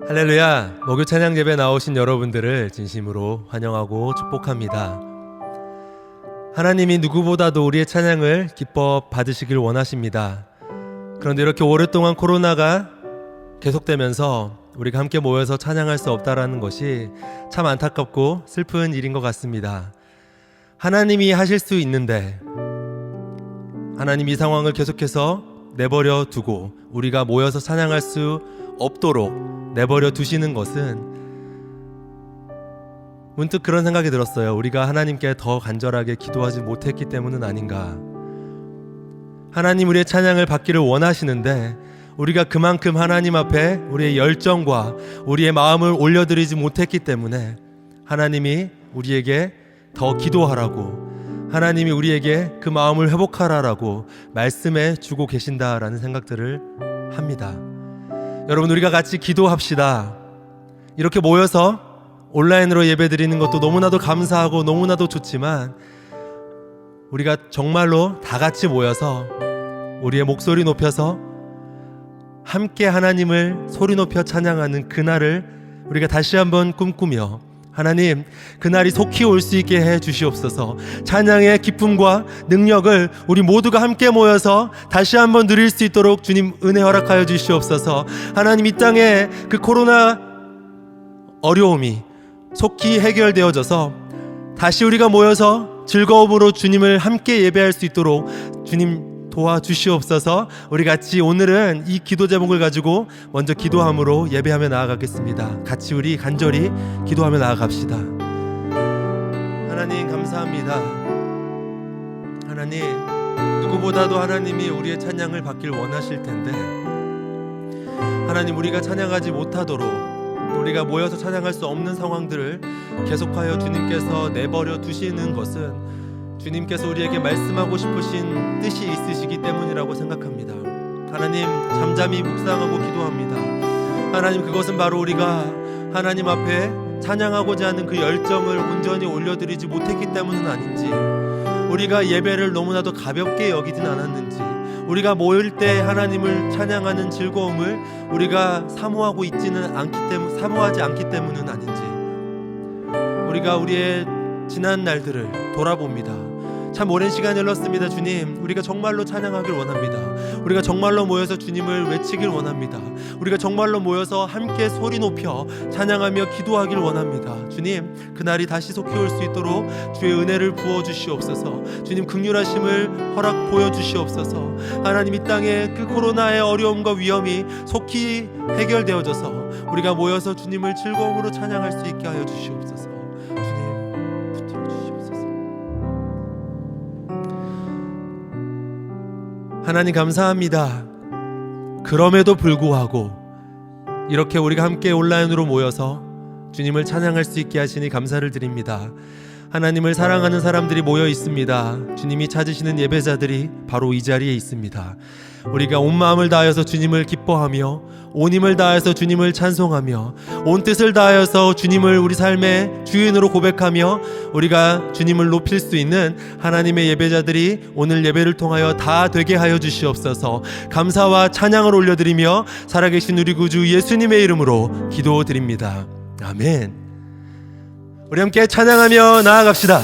할렐루야, 목요 찬양 예배 나오신 여러분들을 진심으로 환영하고 축복합니다. 하나님이 누구보다도 우리의 찬양을 기뻐 받으시길 원하십니다. 그런데 이렇게 오랫동안 코로나가 계속되면서 우리가 함께 모여서 찬양할 수 없다라는 것이 참 안타깝고 슬픈 일인 것 같습니다. 하나님이 하실 수 있는데 하나님 이 상황을 계속해서 내버려 두고 우리가 모여서 찬양할 수 없도록 내버려 두시는 것은 문득 그런 생각이 들었어요. 우리가 하나님께 더 간절하게 기도하지 못했기 때문은 아닌가. 하나님 우리의 찬양을 받기를 원하시는데 우리가 그만큼 하나님 앞에 우리의 열정과 우리의 마음을 올려드리지 못했기 때문에 하나님이 우리에게 더 기도하라고, 하나님이 우리에게 그 마음을 회복하라라고 말씀해 주고 계신다라는 생각들을 합니다. 여러분, 우리가 같이 기도합시다. 이렇게 모여서 온라인으로 예배드리는 것도 너무나도 감사하고 너무나도 좋지만 우리가 정말로 다 같이 모여서 우리의 목소리 높여서 함께 하나님을 소리 높여 찬양하는 그날을 우리가 다시 한번 꿈꾸며 하나님, 그날이 속히 올 수 있게 해 주시옵소서. 찬양의 기쁨과 능력을 우리 모두가 함께 모여서 다시 한번 누릴 수 있도록 주님 은혜 허락하여 주시옵소서. 하나님, 이 땅에 그 코로나 어려움이 속히 해결되어져서 다시 우리가 모여서 즐거움으로 주님을 함께 예배할 수 있도록 주님 도와주시옵소서. 우리 같이 오늘은 이 기도 제목을 가지고 먼저 기도함으로 예배하며 나아가겠습니다. 같이 우리 간절히 기도하며 나아갑시다. 하나님, 감사합니다. 하나님, 누구보다도 하나님이 우리의 찬양을 받길 원하실 텐데, 하나님, 우리가 찬양하지 못하도록, 우리가 모여서 찬양할 수 없는 상황들을 계속하여 주님께서 내버려 두시는 것은 주님께서 우리에게 말씀하고 싶으신 뜻이 있으시기 때문이라고 생각합니다. 하나님, 잠잠히 묵상하고 기도합니다. 하나님, 그것은 바로 우리가 하나님 앞에 찬양하고자 하는 그 열정을 온전히 올려드리지 못했기 때문은 아닌지, 우리가 예배를 너무나도 가볍게 여기진 않았는지, 우리가 모일 때 하나님을 찬양하는 즐거움을 우리가 사모하지 않기 때문은 아닌지, 우리가 우리의 지난 날들을 돌아봅니다. 참 오랜 시간이 흘렀습니다. 주님, 우리가 정말로 찬양하길 원합니다. 우리가 정말로 모여서 주님을 외치길 원합니다. 우리가 정말로 모여서 함께 소리 높여 찬양하며 기도하길 원합니다. 주님, 그날이 다시 속히 올 수 있도록 주의 은혜를 부어주시옵소서. 주님, 긍휼하심을 허락 보여주시옵소서. 하나님, 이 땅에 그 코로나의 어려움과 위험이 속히 해결되어져서 우리가 모여서 주님을 즐거움으로 찬양할 수 있게 하여 주시옵소서. 하나님, 감사합니다. 그럼에도 불구하고 이렇게 우리가 함께 온라인으로 모여서 주님을 찬양할 수 있게 하시니 감사를 드립니다. 하나님을 사랑하는 사람들이 모여 있습니다. 주님이 찾으시는 예배자들이 바로 이 자리에 있습니다. 우리가 온 마음을 다하여서 주님을 기뻐하며 온 힘을 다해서 주님을 찬송하며 온 뜻을 다하여서 주님을 우리 삶의 주인으로 고백하며 우리가 주님을 높일 수 있는 하나님의 예배자들이 오늘 예배를 통하여 다 되게 하여 주시옵소서. 감사와 찬양을 올려드리며 살아계신 우리 구주 예수님의 이름으로 기도드립니다. 아멘. 우리 함께 찬양하며 나아갑시다.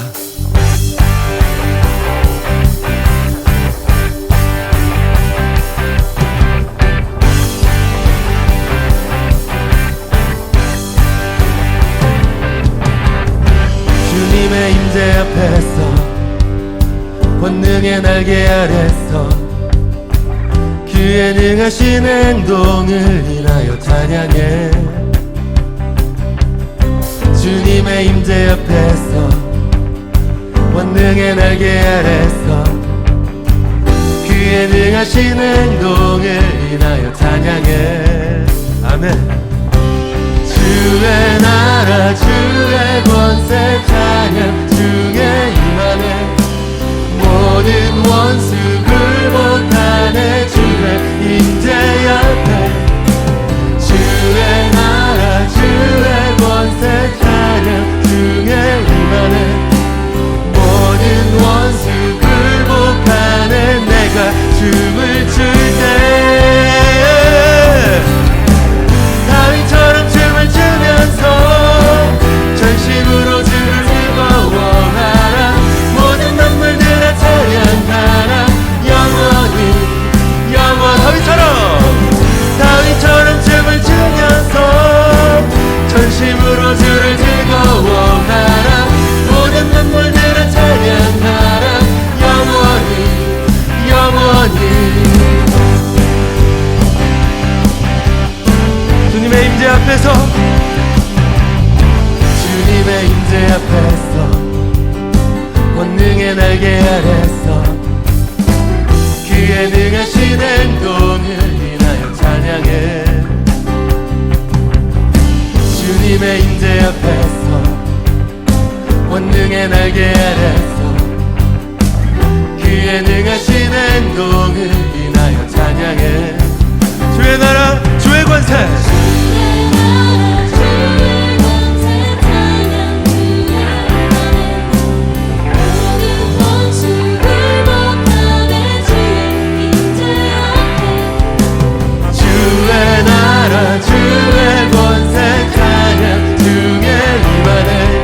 주님의 임재 앞에서 권능의 날개 아래서 그의 능하신 행동을 인하여 찬양해. 주님의 임재 앞에서 권능의 날개 아래서 그의 능하신 행동을 인하여 찬양해. 아멘. 주의 나라 주의 권세 찬양 중에 임하네. 모든 원수 굴복하네. 주의 임재 앞에 주의 나라 주의 권세 찬양 중에 임하네. 모든 원수 굴복하네. 내가 춤을 출 때 다윗처럼 춤을 추면서 전심으로 주를 즐거워하라. 모든 만물들아 찬양하라. 다윗처럼 춤을 추면서 전심으로 주를 즐거워하라. 모든 만물들아 찬양하라. 영원히 주님의 임재 앞에서 주님의 임재 앞에서 권능의 날개 아래서 그의 능하신 행동을 인하여 찬양해. 주님의 임재 앞에서 권능의 날개 아래서 그의 능하신 행동을 인하여 찬양해. 주의 나라 주의 권세 주의 나라 주의 권세 찬양 중에 임하네.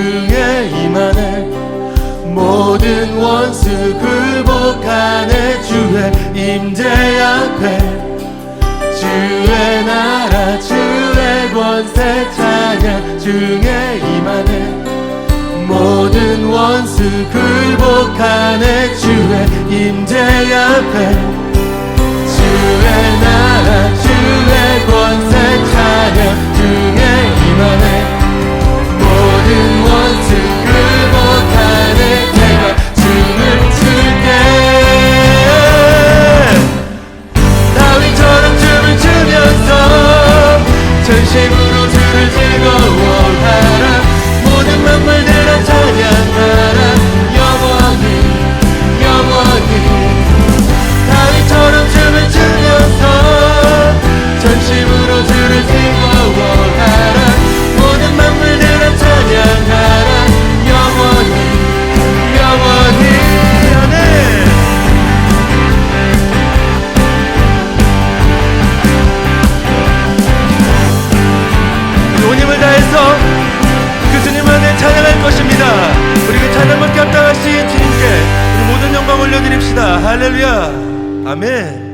주의 임하네. 모든 원수 굴복하네. 주의 임재 앞에 주의 나라 주의 권세 찬양. 주의 임하네. 모든 원수 굴복하네. 주의 임재 앞에 주의 나라 주의 권세 찬양. 주의 임하네. 모든 원수 굴복하네. 내가 춤을 출게. 다윗처럼 춤을 추면서 전심으로 주를 즐거워하라. 모든 만물들아 찬양하라. 영원히 영원히. 다윗처럼 춤을 추면서 전심으로 주를 즐거워하라. 모든 만물들아 찬양하라. 영원히 영원히. 아멘. 온 힘을 다해서 그 주님 안에 찬양할 것입니다. 우리 그 찬양을 감당하신 주님께 우리 모든 영광 올려드립시다. 할렐루야. 아멘.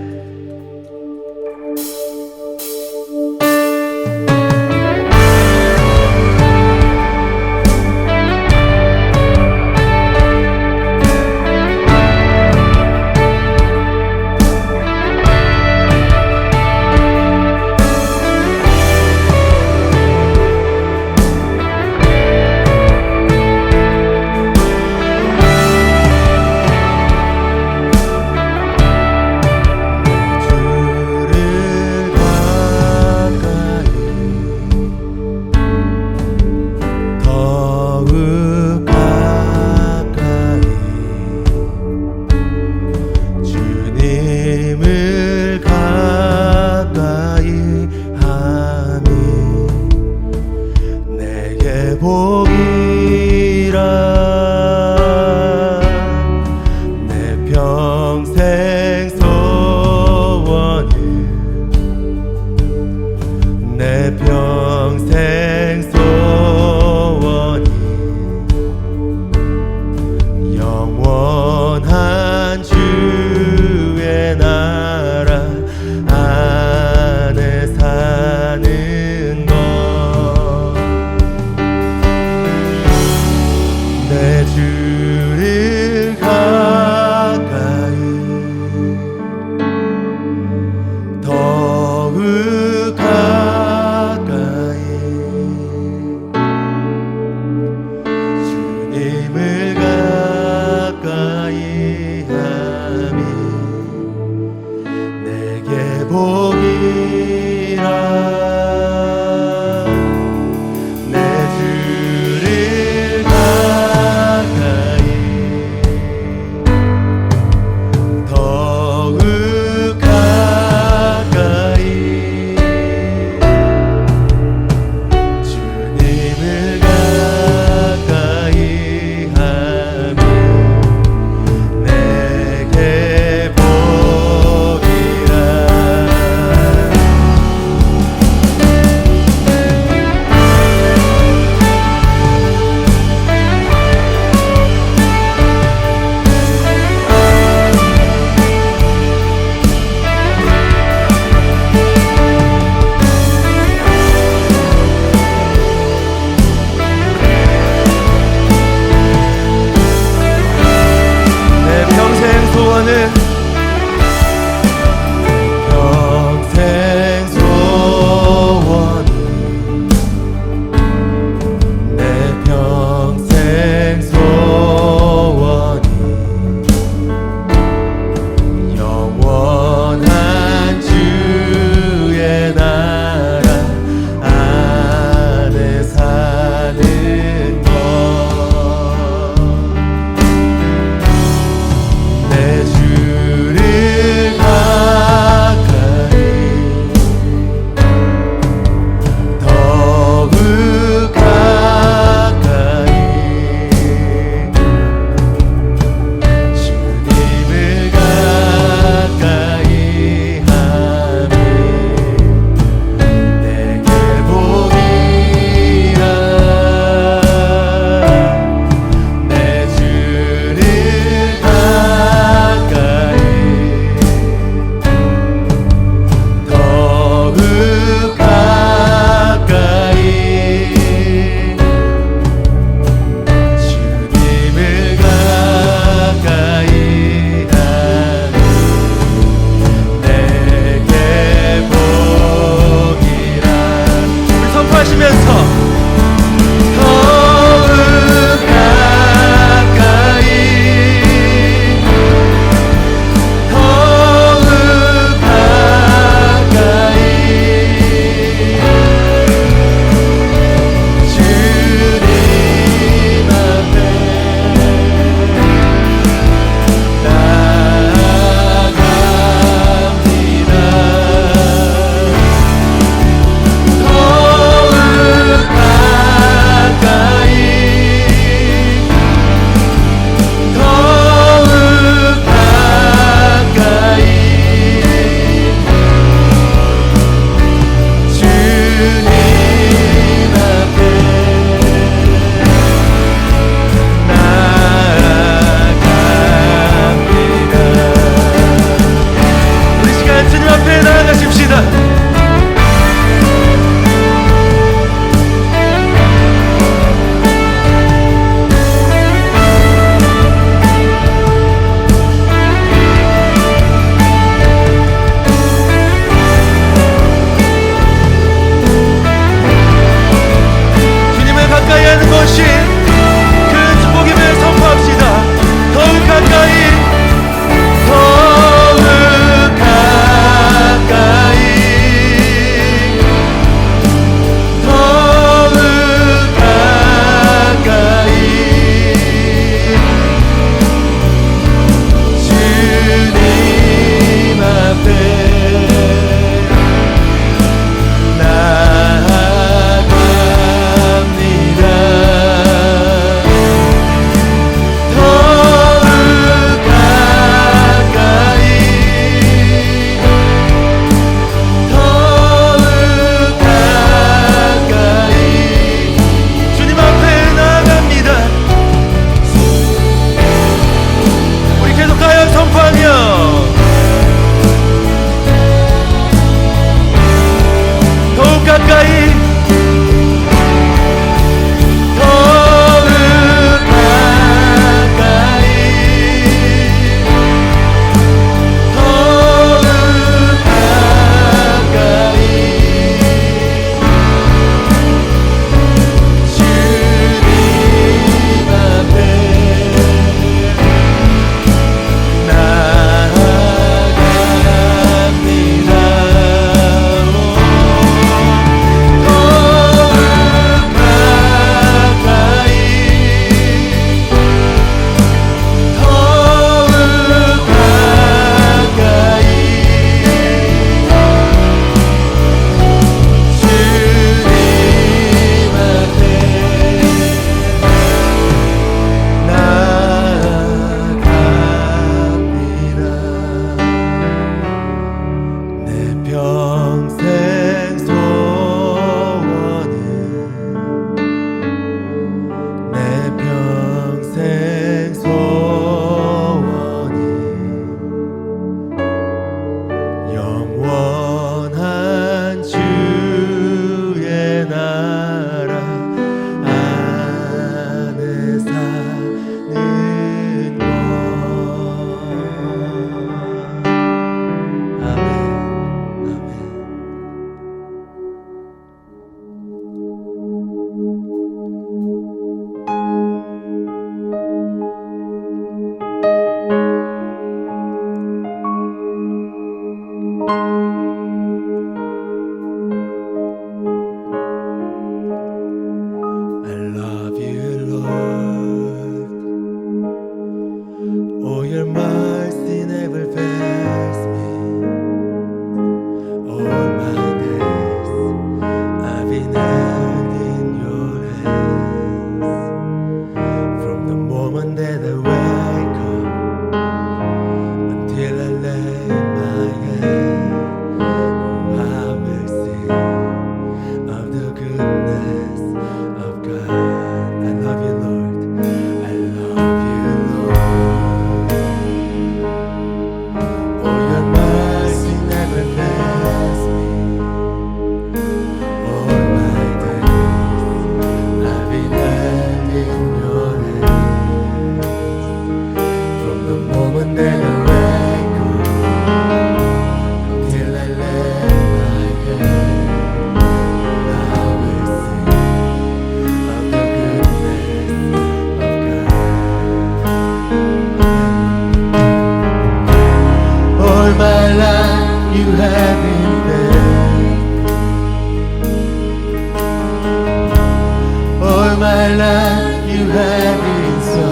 have been so,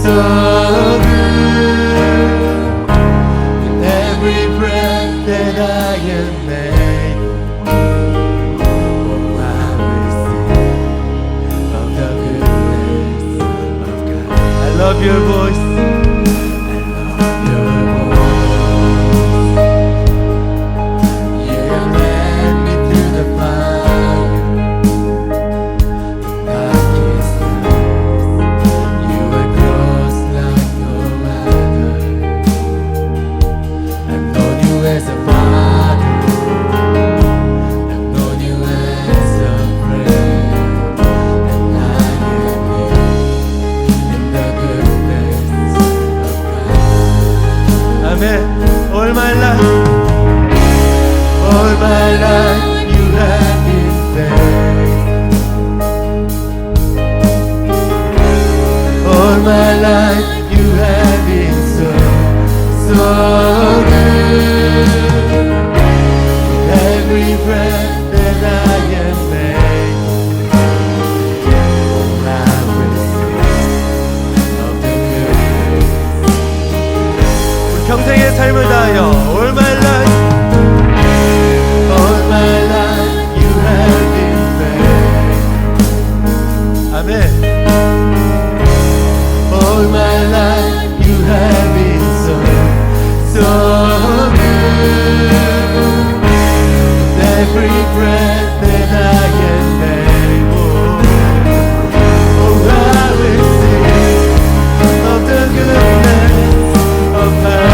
so good. With every breath that I am able, oh, I will sing of the goodness of God. I love your voice. All my life, all my life, you have been faithful. All my life, you have been so, so good. With every breath that I am able, I will sing of the goodness. 평생의 삶을 다하여 All my life, all my life you have been faithful. 아멘. All my life you have been so, so good. With every breath that I am able, oh, I will sing of the goodness of God.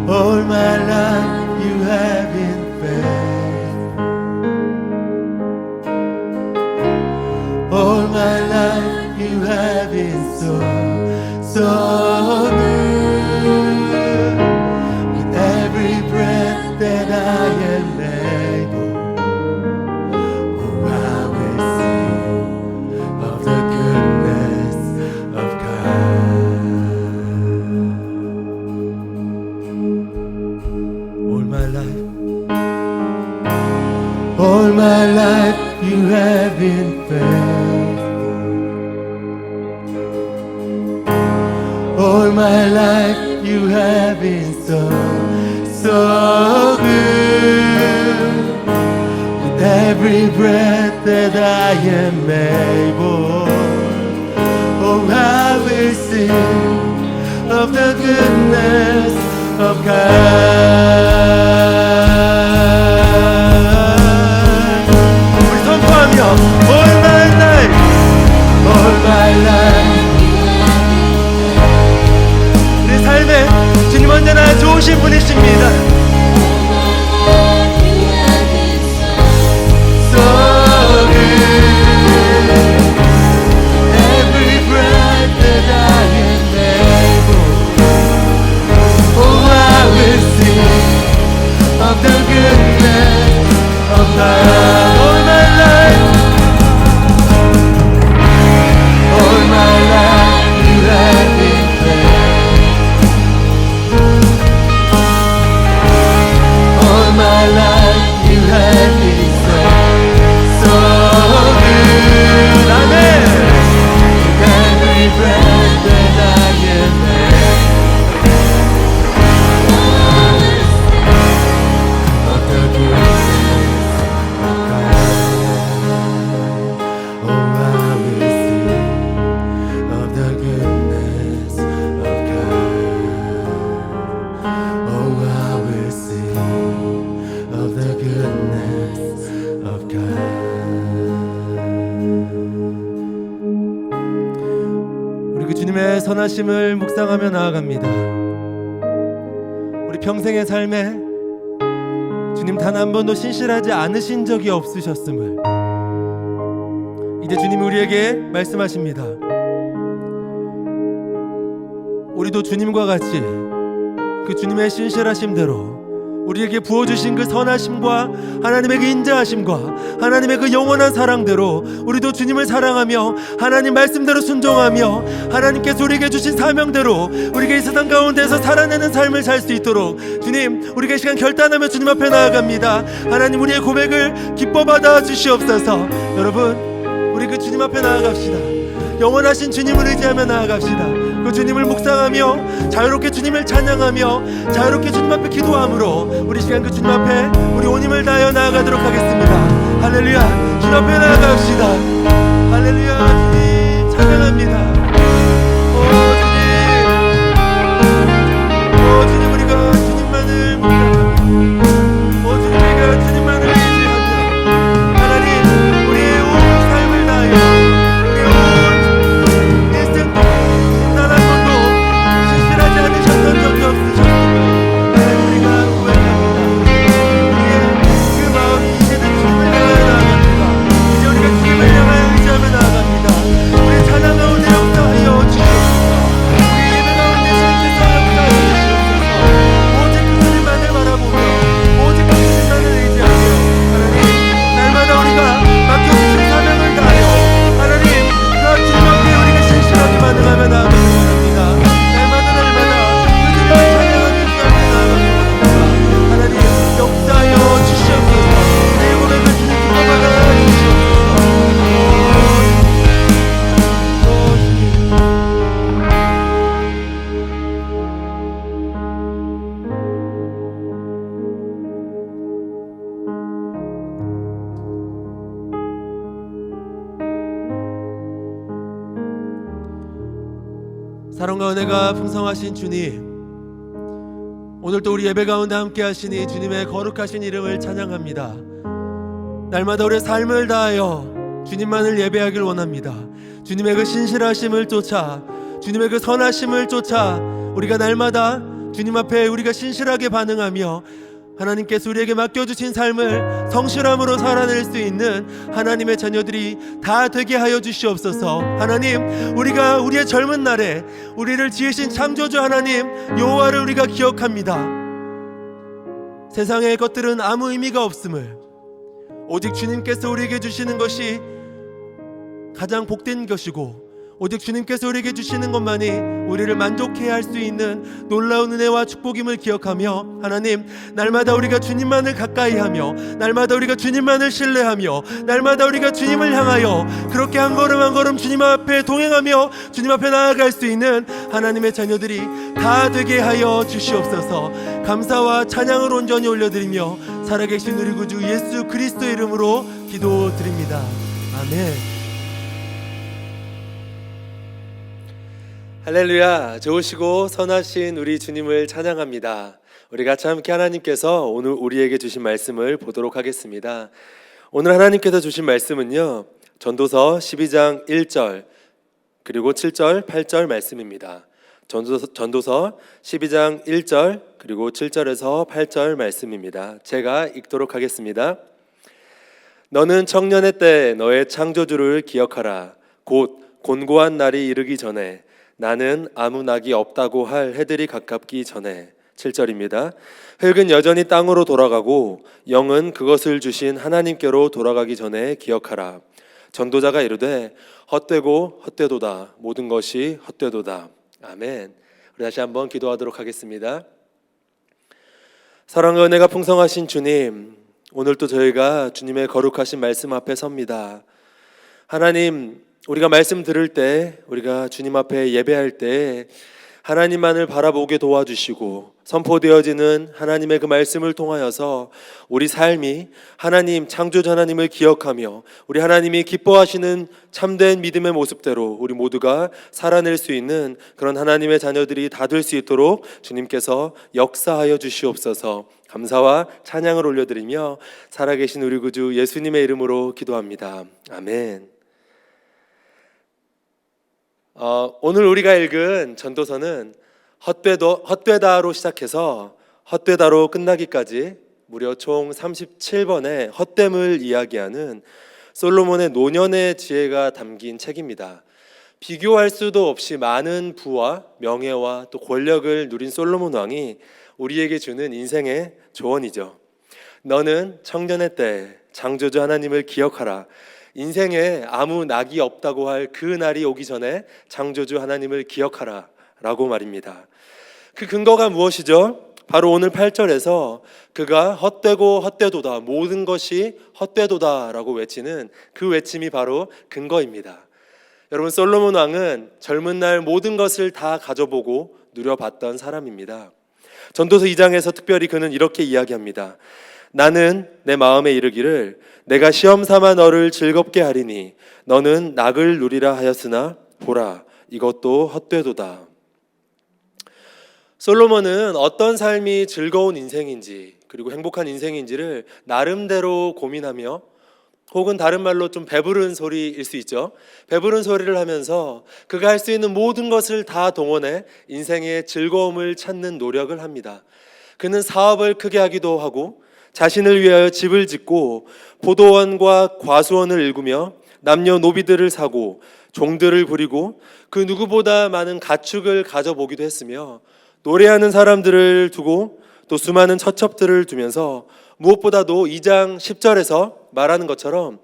All my life you have been faithful. All my life you have been so, so good. With every breath that I am able, oh, I will sing of the goodness of God. All my life you have been faithful. All my life you have been so, so good. With every breath that I am able, oh, I will sing of the goodness of God. All my life, all my life. 우리 삶에 주님 언제나 좋으신 분이십니다. So good. Every breath that I am able, oh, I will 신실하심을 묵상하며 나아갑니다. 우리 평생의 삶에 주님 단 한 번도 신실하지 않으신 적이 없으셨음을 이제 주님이 우리에게 말씀하십니다. 우리도 주님과 같이 그 주님의 신실하심대로 우리에게 부어주신 그 선하심과 하나님의 그 인자하심과 하나님의 그 영원한 사랑대로 우리도 주님을 사랑하며 하나님 말씀대로 순종하며 하나님께서 우리에게 주신 사명대로 우리가 이 세상 가운데서 살아내는 삶을 살 수 있도록 주님, 우리가 이 시간 결단하며 주님 앞에 나아갑니다. 하나님, 우리의 고백을 기뻐 받아 주시옵소서. 여러분, 우리 그 주님 앞에 나아갑시다. 영원하신 주님을 의지하며 나아갑시다. 그 주님을 묵상하며 자유롭게 주님을 찬양하며 자유롭게 주님 앞에 기도함으로 우리 시간 그 주님 앞에 우리 온 힘을 다하여 나아가도록 하겠습니다. 할렐루야. 주님 앞에 나아갑시다. 할렐루야. 주님 찬양합니다. 주님, 우리가 주님만을 묵상하며 주님, 우리가 주님만을 의지하며 하나님, 우리의 온 삶을 다하여 사랑과 은혜가 풍성하신 주님, 오늘도 우리 예배 가운데 함께 하시니 주님의 거룩하신 이름을 찬양합니다. 날마다 우리의 삶을 다하여 주님만을 예배하길 원합니다. 주님의 그 신실하심을 쫓아, 주님의 그 선하심을 쫓아 우리가 날마다 주님 앞에 우리가 신실하게 반응하며 하나님께서 우리에게 맡겨주신 삶을 성실함으로 살아낼 수 있는 하나님의 자녀들이 다 되게 하여 주시옵소서. 하나님, 우리가 우리의 젊은 날에 우리를 지으신 창조주 하나님 여호와를 우리가 기억합니다. 세상의 것들은 아무 의미가 없음을, 오직 주님께서 우리에게 주시는 것이 가장 복된 것이고 오직 주님께서 우리에게 주시는 것만이 우리를 만족해야 할 수 있는 놀라운 은혜와 축복임을 기억하며 하나님, 날마다 우리가 주님만을 가까이하며 날마다 우리가 주님만을 신뢰하며 날마다 우리가 주님을 향하여 그렇게 한 걸음 한 걸음 주님 앞에 동행하며 주님 앞에 나아갈 수 있는 하나님의 자녀들이 다 되게 하여 주시옵소서. 감사와 찬양을 온전히 올려드리며 살아계신 우리 구주 예수 그리스도의 이름으로 기도드립니다. 아멘. 할렐루야. 좋으시고 선하신 우리 주님을 찬양합니다. 우리 같이 함께 하나님께서 오늘 우리에게 주신 말씀을 보도록 하겠습니다. 오늘 하나님께서 주신 말씀은요, 전도서 12장 1절 그리고 7절 8절 말씀입니다. 전도서 12장 1절 그리고 7절에서 8절 말씀입니다. 제가 읽도록 하겠습니다. 너는 청년의 때 너의 창조주를 기억하라. 곧 곤고한 날이 이르기 전에 나는 아무 낙이 없다고 할 해들이 가깝기 전에. 7절입니다. 흙은 여전히 땅으로 돌아가고 영은 그것을 주신 하나님께로 돌아가기 전에 기억하라. 전도자가 이르되 헛되고 헛되도다. 모든 것이 헛되도다. 아멘. 우리 다시 한번 기도하도록 하겠습니다. 사랑과 은혜가 풍성하신 주님, 오늘도 저희가 주님의 거룩하신 말씀 앞에 섭니다. 하나님, 우리가 말씀 들을 때, 우리가 주님 앞에 예배할 때 하나님만을 바라보게 도와주시고 선포되어지는 하나님의 그 말씀을 통하여서 우리 삶이 하나님, 창조주 하나님을 기억하며 우리 하나님이 기뻐하시는 참된 믿음의 모습대로 우리 모두가 살아낼 수 있는 그런 하나님의 자녀들이 다 될 수 있도록 주님께서 역사하여 주시옵소서. 감사와 찬양을 올려드리며 살아계신 우리 구주 예수님의 이름으로 기도합니다. 아멘. 오늘 우리가 읽은 전도서는 헛되다로 시작해서 헛되다로 끝나기까지 무려 총 37번의 헛됨을 이야기하는 솔로몬의 노년의 지혜가 담긴 책입니다. 비교할 수도 없이 많은 부와 명예와 또 권력을 누린 솔로몬 왕이 우리에게 주는 인생의 조언이죠. 너는 청년의 때 창조주 하나님을 기억하라. 인생에 아무 낙이 없다고 할 그 날이 오기 전에 창조주 하나님을 기억하라 라고 말입니다. 그 근거가 무엇이죠? 바로 오늘 8절에서 그가 헛되고 헛되도다, 모든 것이 헛되도다 라고 외치는 그 외침이 바로 근거입니다. 여러분, 솔로몬 왕은 젊은 날 모든 것을 다 가져보고 누려봤던 사람입니다. 전도서 2장에서 특별히 그는 이렇게 이야기합니다. 나는 내 마음에 이르기를 내가 시험 삼아 너를 즐겁게 하리니 너는 낙을 누리라 하였으나 보라 이것도 헛되도다. 솔로몬은 어떤 삶이 즐거운 인생인지 그리고 행복한 인생인지를 나름대로 고민하며, 혹은 다른 말로 좀 배부른 소리일 수 있죠. 배부른 소리를 하면서 그가 할 수 있는 모든 것을 다 동원해 인생의 즐거움을 찾는 노력을 합니다. 그는 사업을 크게 하기도 하고 자신을 위하여 집을 짓고 포도원과 과수원을 일구며 남녀노비들을 사고 종들을 부리고 그 누구보다 많은 가축을 가져보기도 했으며, 노래하는 사람들을 두고 또 수많은 처첩들을 두면서 무엇보다도 2장 10절에서 말하는 것처럼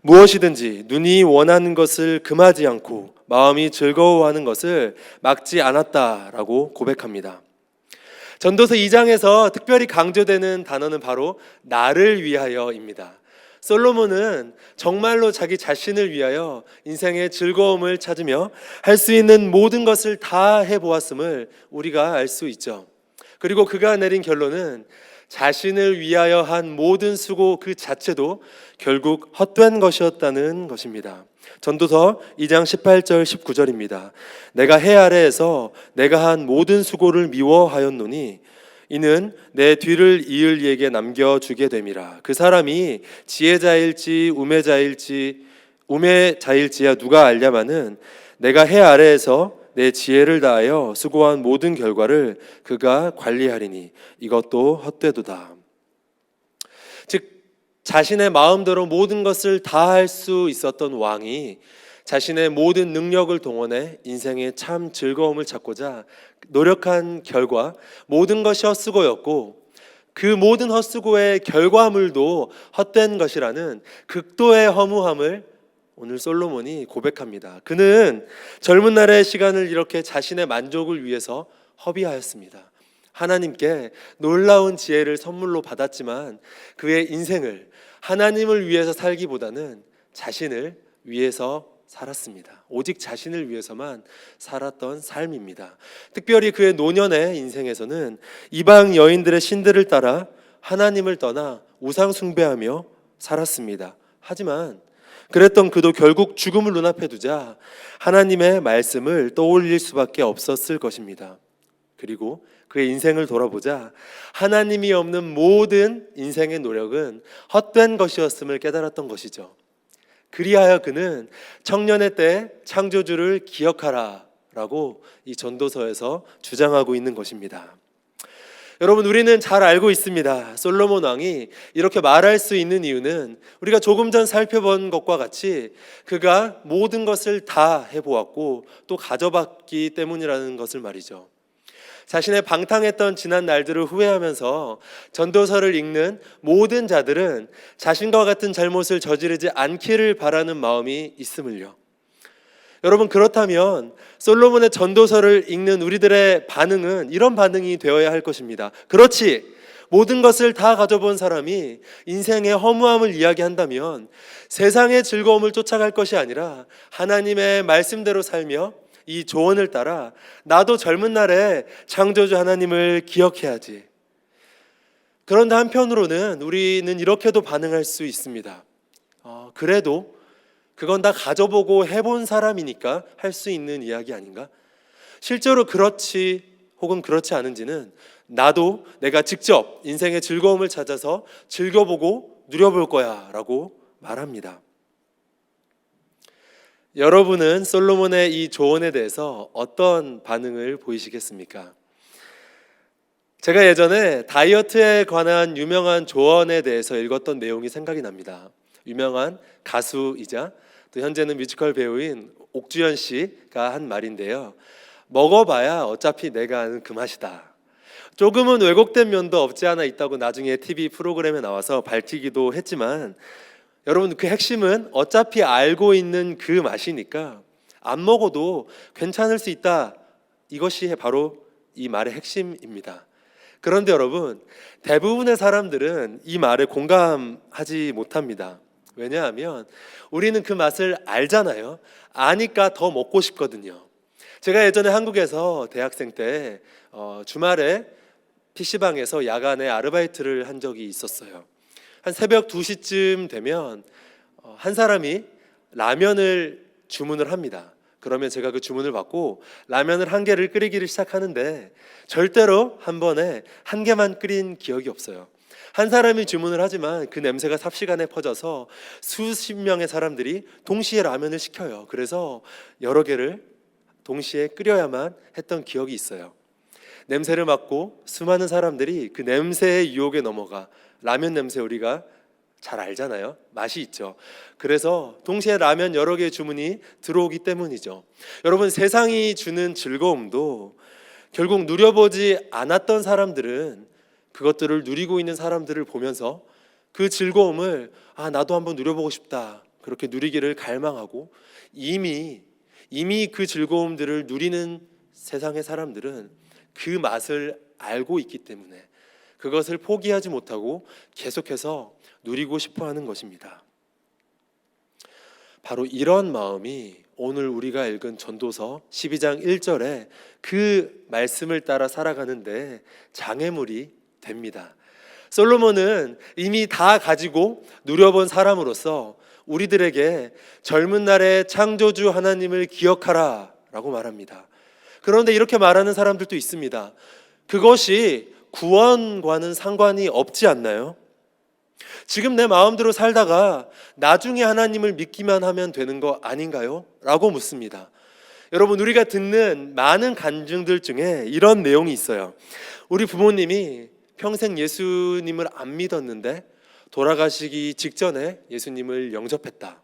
무엇이든지 눈이 원하는 것을 금하지 않고 마음이 즐거워하는 것을 막지 않았다라고 고백합니다. 전도서 2장에서 특별히 강조되는 단어는 바로 나를 위하여입니다. 솔로몬은 정말로 자기 자신을 위하여 인생의 즐거움을 찾으며 할 수 있는 모든 것을 다 해보았음을 우리가 알 수 있죠. 그리고 그가 내린 결론은 자신을 위하여 한 모든 수고 그 자체도 결국 헛된 것이었다는 것입니다. 전도서 2장 18절 19절입니다. 내가 해 아래에서 내가 한 모든 수고를 미워하였노니 이는 내 뒤를 이을 이에게 남겨주게 됨이라. 그 사람이 지혜자일지 우매자일지야 누가 알냐마는 내가 해 아래에서 내 지혜를 다하여 수고한 모든 결과를 그가 관리하리니 이것도 헛되도다. 즉 자신의 마음대로 모든 것을 다 할 수 있었던 왕이 자신의 모든 능력을 동원해 인생의 참 즐거움을 찾고자 노력한 결과 모든 것이 헛수고였고, 그 모든 헛수고의 결과물도 헛된 것이라는 극도의 허무함을 오늘 솔로몬이 고백합니다. 그는 젊은 날의 시간을 이렇게 자신의 만족을 위해서 허비하였습니다. 하나님께 놀라운 지혜를 선물로 받았지만 그의 인생을 하나님을 위해서 살기보다는 자신을 위해서 살았습니다. 오직 자신을 위해서만 살았던 삶입니다. 특별히 그의 노년의 인생에서는 이방 여인들의 신들을 따라 하나님을 떠나 우상 숭배하며 살았습니다. 하지만 그랬던 그도 결국 죽음을 눈앞에 두자 하나님의 말씀을 떠올릴 수밖에 없었을 것입니다. 그리고 그의 인생을 돌아보자 하나님이 없는 모든 인생의 노력은 헛된 것이었음을 깨달았던 것이죠. 그리하여 그는 청년의 때 창조주를 기억하라 라고 이 전도서에서 주장하고 있는 것입니다. 여러분, 우리는 잘 알고 있습니다. 솔로몬 왕이 이렇게 말할 수 있는 이유는 우리가 조금 전 살펴본 것과 같이 그가 모든 것을 다 해보았고 또 가져봤기 때문이라는 것을 말이죠. 자신의 방탕했던 지난 날들을 후회하면서 전도서를 읽는 모든 자들은 자신과 같은 잘못을 저지르지 않기를 바라는 마음이 있음을요. 여러분, 그렇다면 솔로몬의 전도서를 읽는 우리들의 반응은 이런 반응이 되어야 할 것입니다. 그렇지, 모든 것을 다 가져본 사람이 인생의 허무함을 이야기한다면 세상의 즐거움을 쫓아갈 것이 아니라 하나님의 말씀대로 살며 이 조언을 따라 나도 젊은 날에 창조주 하나님을 기억해야지. 그런데 한편으로는 우리는 이렇게도 반응할 수 있습니다. 그래도 그건 다 가져보고 해본 사람이니까 할 수 있는 이야기 아닌가? 실제로 그렇지 혹은 그렇지 않은지는 나도 내가 직접 인생의 즐거움을 찾아서 즐겨보고 누려볼 거야 라고 말합니다. 여러분은 솔로몬의 이 조언에 대해서 어떤 반응을 보이시겠습니까? 제가 예전에 다이어트에 관한 유명한 조언에 대해서 읽었던 내용이 생각이 납니다. 유명한 가수이자 또 현재는 뮤지컬 배우인 옥주현 씨가 한 말인데요. 먹어봐야 어차피 내가 아는 그 맛이다. 조금은 왜곡된 면도 없지 않아 있다고 나중에 TV 프로그램에 나와서 밝히기도 했지만, 여러분, 그 핵심은 어차피 알고 있는 그 맛이니까 안 먹어도 괜찮을 수 있다. 이것이 바로 이 말의 핵심입니다. 그런데 여러분, 대부분의 사람들은 이 말에 공감하지 못합니다. 왜냐하면 우리는 그 맛을 알잖아요. 아니까 더 먹고 싶거든요. 제가 예전에 한국에서 대학생 때 주말에 PC방에서 야간에 아르바이트를 한 적이 있었어요. 한 새벽 2시쯤 되면 한 사람이 라면을 주문을 합니다. 그러면 제가 그 주문을 받고 라면을 한 개를 끓이기를 시작하는데 절대로 한 번에 한 개만 끓인 기억이 없어요. 한 사람이 주문을 하지만 그 냄새가 삽시간에 퍼져서 수십 명의 사람들이 동시에 라면을 시켜요. 그래서 여러 개를 동시에 끓여야만 했던 기억이 있어요. 냄새를 맡고 수많은 사람들이 그 냄새의 유혹에 넘어가, 라면 냄새 우리가 잘 알잖아요. 맛이 있죠. 그래서 동시에 라면 여러 개의 주문이 들어오기 때문이죠. 여러분, 세상이 주는 즐거움도 결국 누려보지 않았던 사람들은 그것들을 누리고 있는 사람들을 보면서 그 즐거움을 나도 한번 누려보고 싶다, 그렇게 누리기를 갈망하고, 이미 그 즐거움들을 누리는 세상의 사람들은 그 맛을 알고 있기 때문에 그것을 포기하지 못하고 계속해서 누리고 싶어 하는 것입니다. 바로 이런 마음이 오늘 우리가 읽은 전도서 12장 1절에 그 말씀을 따라 살아가는데 장애물이 됩니다. 솔로몬은 이미 다 가지고 누려본 사람으로서 우리들에게 젊은 날의 창조주 하나님을 기억하라 라고 말합니다. 그런데 이렇게 말하는 사람들도 있습니다. 그것이 구원과는 상관이 없지 않나요? 지금 내 마음대로 살다가 나중에 하나님을 믿기만 하면 되는 거 아닌가요? 라고 묻습니다. 여러분, 우리가 듣는 많은 간증들 중에 이런 내용이 있어요. 우리 부모님이 평생 예수님을 안 믿었는데 돌아가시기 직전에 예수님을 영접했다.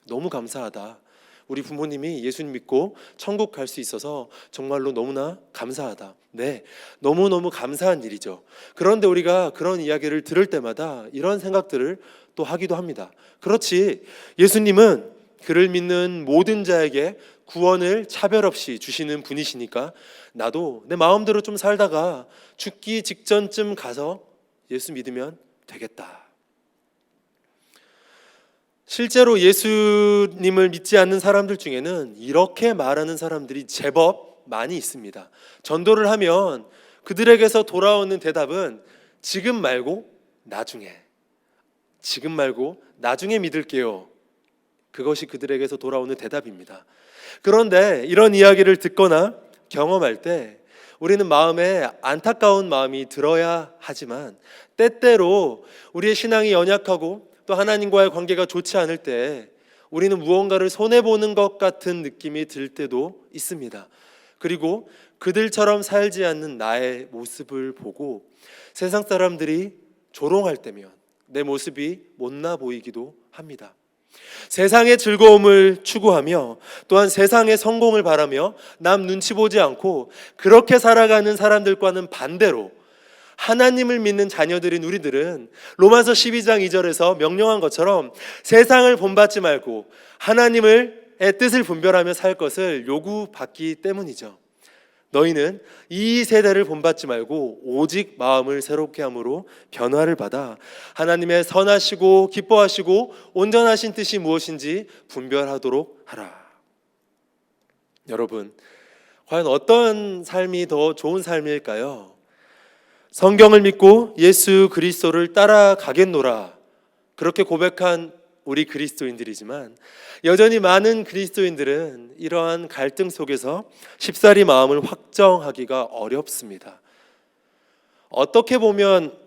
너무 감사하다. 우리 부모님이 예수님 믿고 천국 갈 수 있어서 정말로 너무나 감사하다. 네, 너무너무 감사한 일이죠. 그런데 우리가 그런 이야기를 들을 때마다 이런 생각들을 또 하기도 합니다. 그렇지, 예수님은 그를 믿는 모든 자에게 구원을 차별 없이 주시는 분이시니까 나도 내 마음대로 좀 살다가 죽기 직전쯤 가서 예수 믿으면 되겠다. 실제로 예수님을 믿지 않는 사람들 중에는 이렇게 말하는 사람들이 제법 많이 있습니다. 전도를 하면 그들에게서 돌아오는 대답은 지금 말고 나중에, 지금 말고 나중에 믿을게요. 그것이 그들에게서 돌아오는 대답입니다. 그런데 이런 이야기를 듣거나 경험할 때 우리는 마음에 안타까운 마음이 들어야 하지만, 때때로 우리의 신앙이 연약하고 또 하나님과의 관계가 좋지 않을 때 우리는 무언가를 손해보는 것 같은 느낌이 들 때도 있습니다. 그리고 그들처럼 살지 않는 나의 모습을 보고 세상 사람들이 조롱할 때면 내 모습이 못나 보이기도 합니다. 세상의 즐거움을 추구하며 또한 세상의 성공을 바라며 남 눈치 보지 않고 그렇게 살아가는 사람들과는 반대로 하나님을 믿는 자녀들인 우리들은 로마서 12장 2절에서 명령한 것처럼 세상을 본받지 말고 하나님의 뜻을 분별하며 살 것을 요구받기 때문이죠. 너희는 이 세대를 본받지 말고 오직 마음을 새롭게 함으로 변화를 받아 하나님의 선하시고 기뻐하시고 온전하신 뜻이 무엇인지 분별하도록 하라. 여러분, 과연 어떤 삶이 더 좋은 삶일까요? 성경을 믿고 예수 그리스도를 따라가겠노라, 그렇게 고백한 우리 그리스도인들이지만 여전히 많은 그리스도인들은 이러한 갈등 속에서 쉽사리 마음을 확정하기가 어렵습니다. 어떻게 보면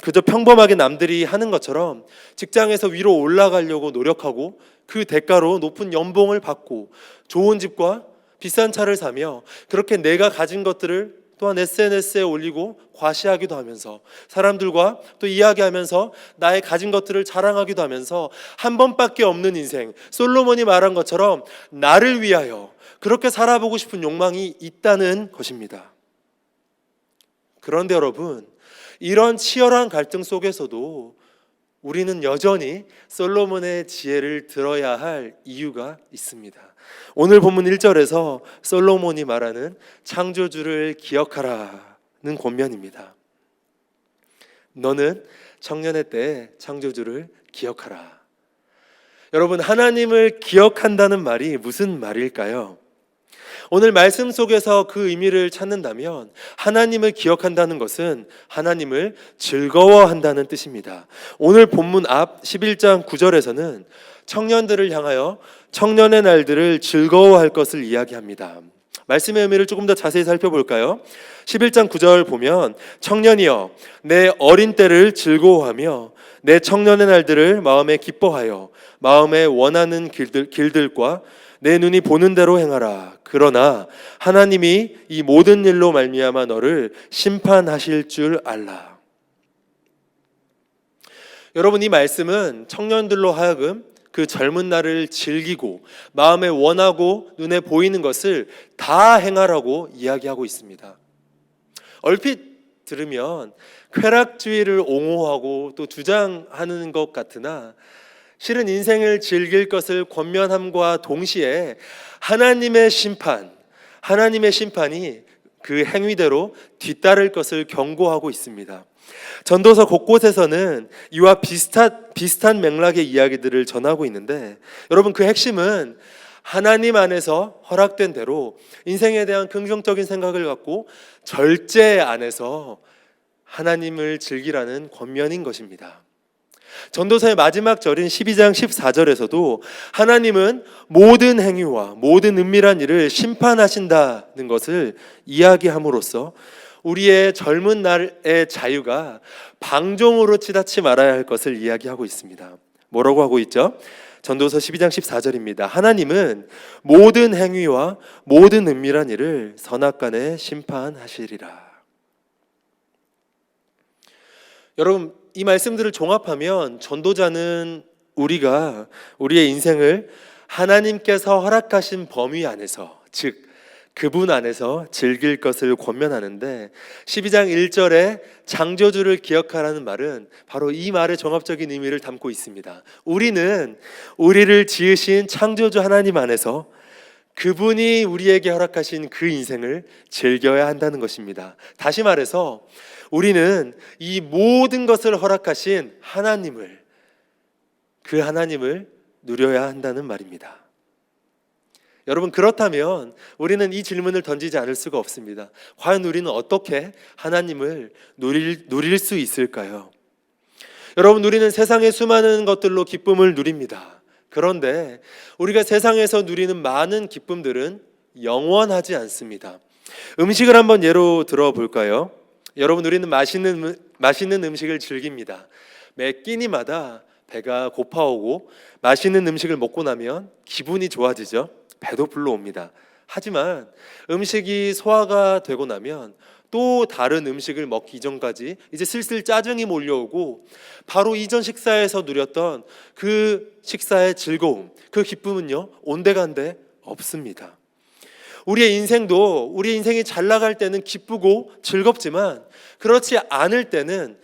그저 평범하게 남들이 하는 것처럼 직장에서 위로 올라가려고 노력하고 그 대가로 높은 연봉을 받고 좋은 집과 비싼 차를 사며 그렇게 내가 가진 것들을 또한 SNS에 올리고 과시하기도 하면서 사람들과 또 이야기하면서 나의 가진 것들을 자랑하기도 하면서 한 번밖에 없는 인생, 솔로몬이 말한 것처럼 나를 위하여 그렇게 살아보고 싶은 욕망이 있다는 것입니다. 그런데 여러분, 이런 치열한 갈등 속에서도 우리는 여전히 솔로몬의 지혜를 들어야 할 이유가 있습니다. 오늘 본문 1절에서 솔로몬이 말하는 창조주를 기억하라는 권면입니다. 너는 청년의 때에 창조주를 기억하라. 여러분, 하나님을 기억한다는 말이 무슨 말일까요? 오늘 말씀 속에서 그 의미를 찾는다면 하나님을 기억한다는 것은 하나님을 즐거워한다는 뜻입니다. 오늘 본문 앞 11장 9절에서는 청년들을 향하여 청년의 날들을 즐거워할 것을 이야기합니다. 말씀의 의미를 조금 더 자세히 살펴볼까요? 11장 9절 보면 청년이여 내 어린 때를 즐거워하며 내 청년의 날들을 마음에 기뻐하여 마음에 원하는 길들과 내 눈이 보는 대로 행하라. 그러나 하나님이 이 모든 일로 말미암아 너를 심판하실 줄 알라. 여러분, 이 말씀은 청년들로 하여금 그 젊은 날을 즐기고 마음에 원하고 눈에 보이는 것을 다 행하라고 이야기하고 있습니다. 얼핏 들으면 쾌락주의를 옹호하고 또 주장하는 것 같으나 실은 인생을 즐길 것을 권면함과 동시에 하나님의 심판이 그 행위대로 뒤따를 것을 경고하고 있습니다. 전도서 곳곳에서는 이와 비슷한 맥락의 이야기들을 전하고 있는데 여러분, 그 핵심은 하나님 안에서 허락된 대로 인생에 대한 긍정적인 생각을 갖고 절제 안에서 하나님을 즐기라는 권면인 것입니다. 전도서의 마지막 절인 12장 14절에서도 하나님은 모든 행위와 모든 은밀한 일을 심판하신다는 것을 이야기함으로써 우리의 젊은 날의 자유가 방종으로 치닫지 말아야 할 것을 이야기하고 있습니다. 뭐라고 하고 있죠? 전도서 12장 14절입니다. 하나님은 모든 행위와 모든 은밀한 일을 선악간에 심판하시리라. 여러분, 이 말씀들을 종합하면 전도자는 우리가 우리의 인생을 하나님께서 허락하신 범위 안에서, 즉 그분 안에서 즐길 것을 권면하는데 12장 1절에 창조주를 기억하라는 말은 바로 이 말의 종합적인 의미를 담고 있습니다. 우리는 우리를 지으신 창조주 하나님 안에서 그분이 우리에게 허락하신 그 인생을 즐겨야 한다는 것입니다. 다시 말해서 우리는 이 모든 것을 허락하신 그 하나님을 누려야 한다는 말입니다. 여러분, 그렇다면 우리는 이 질문을 던지지 않을 수가 없습니다. 과연 우리는 어떻게 하나님을 누릴 수 있을까요? 여러분, 우리는 세상의 수많은 것들로 기쁨을 누립니다. 그런데 우리가 세상에서 누리는 많은 기쁨들은 영원하지 않습니다. 음식을 한번 예로 들어볼까요? 여러분, 우리는 맛있는 음식을 즐깁니다. 매 끼니마다 배가 고파오고 맛있는 음식을 먹고 나면 기분이 좋아지죠. 배도 불러옵니다. 하지만 음식이 소화가 되고 나면 또 다른 음식을 먹기 이전까지 이제 슬슬 짜증이 몰려오고 바로 이전 식사에서 누렸던 그 식사의 즐거움, 그 기쁨은요, 온데간데 없습니다. 우리의 인생이 잘 나갈 때는 기쁘고 즐겁지만 그렇지 않을 때는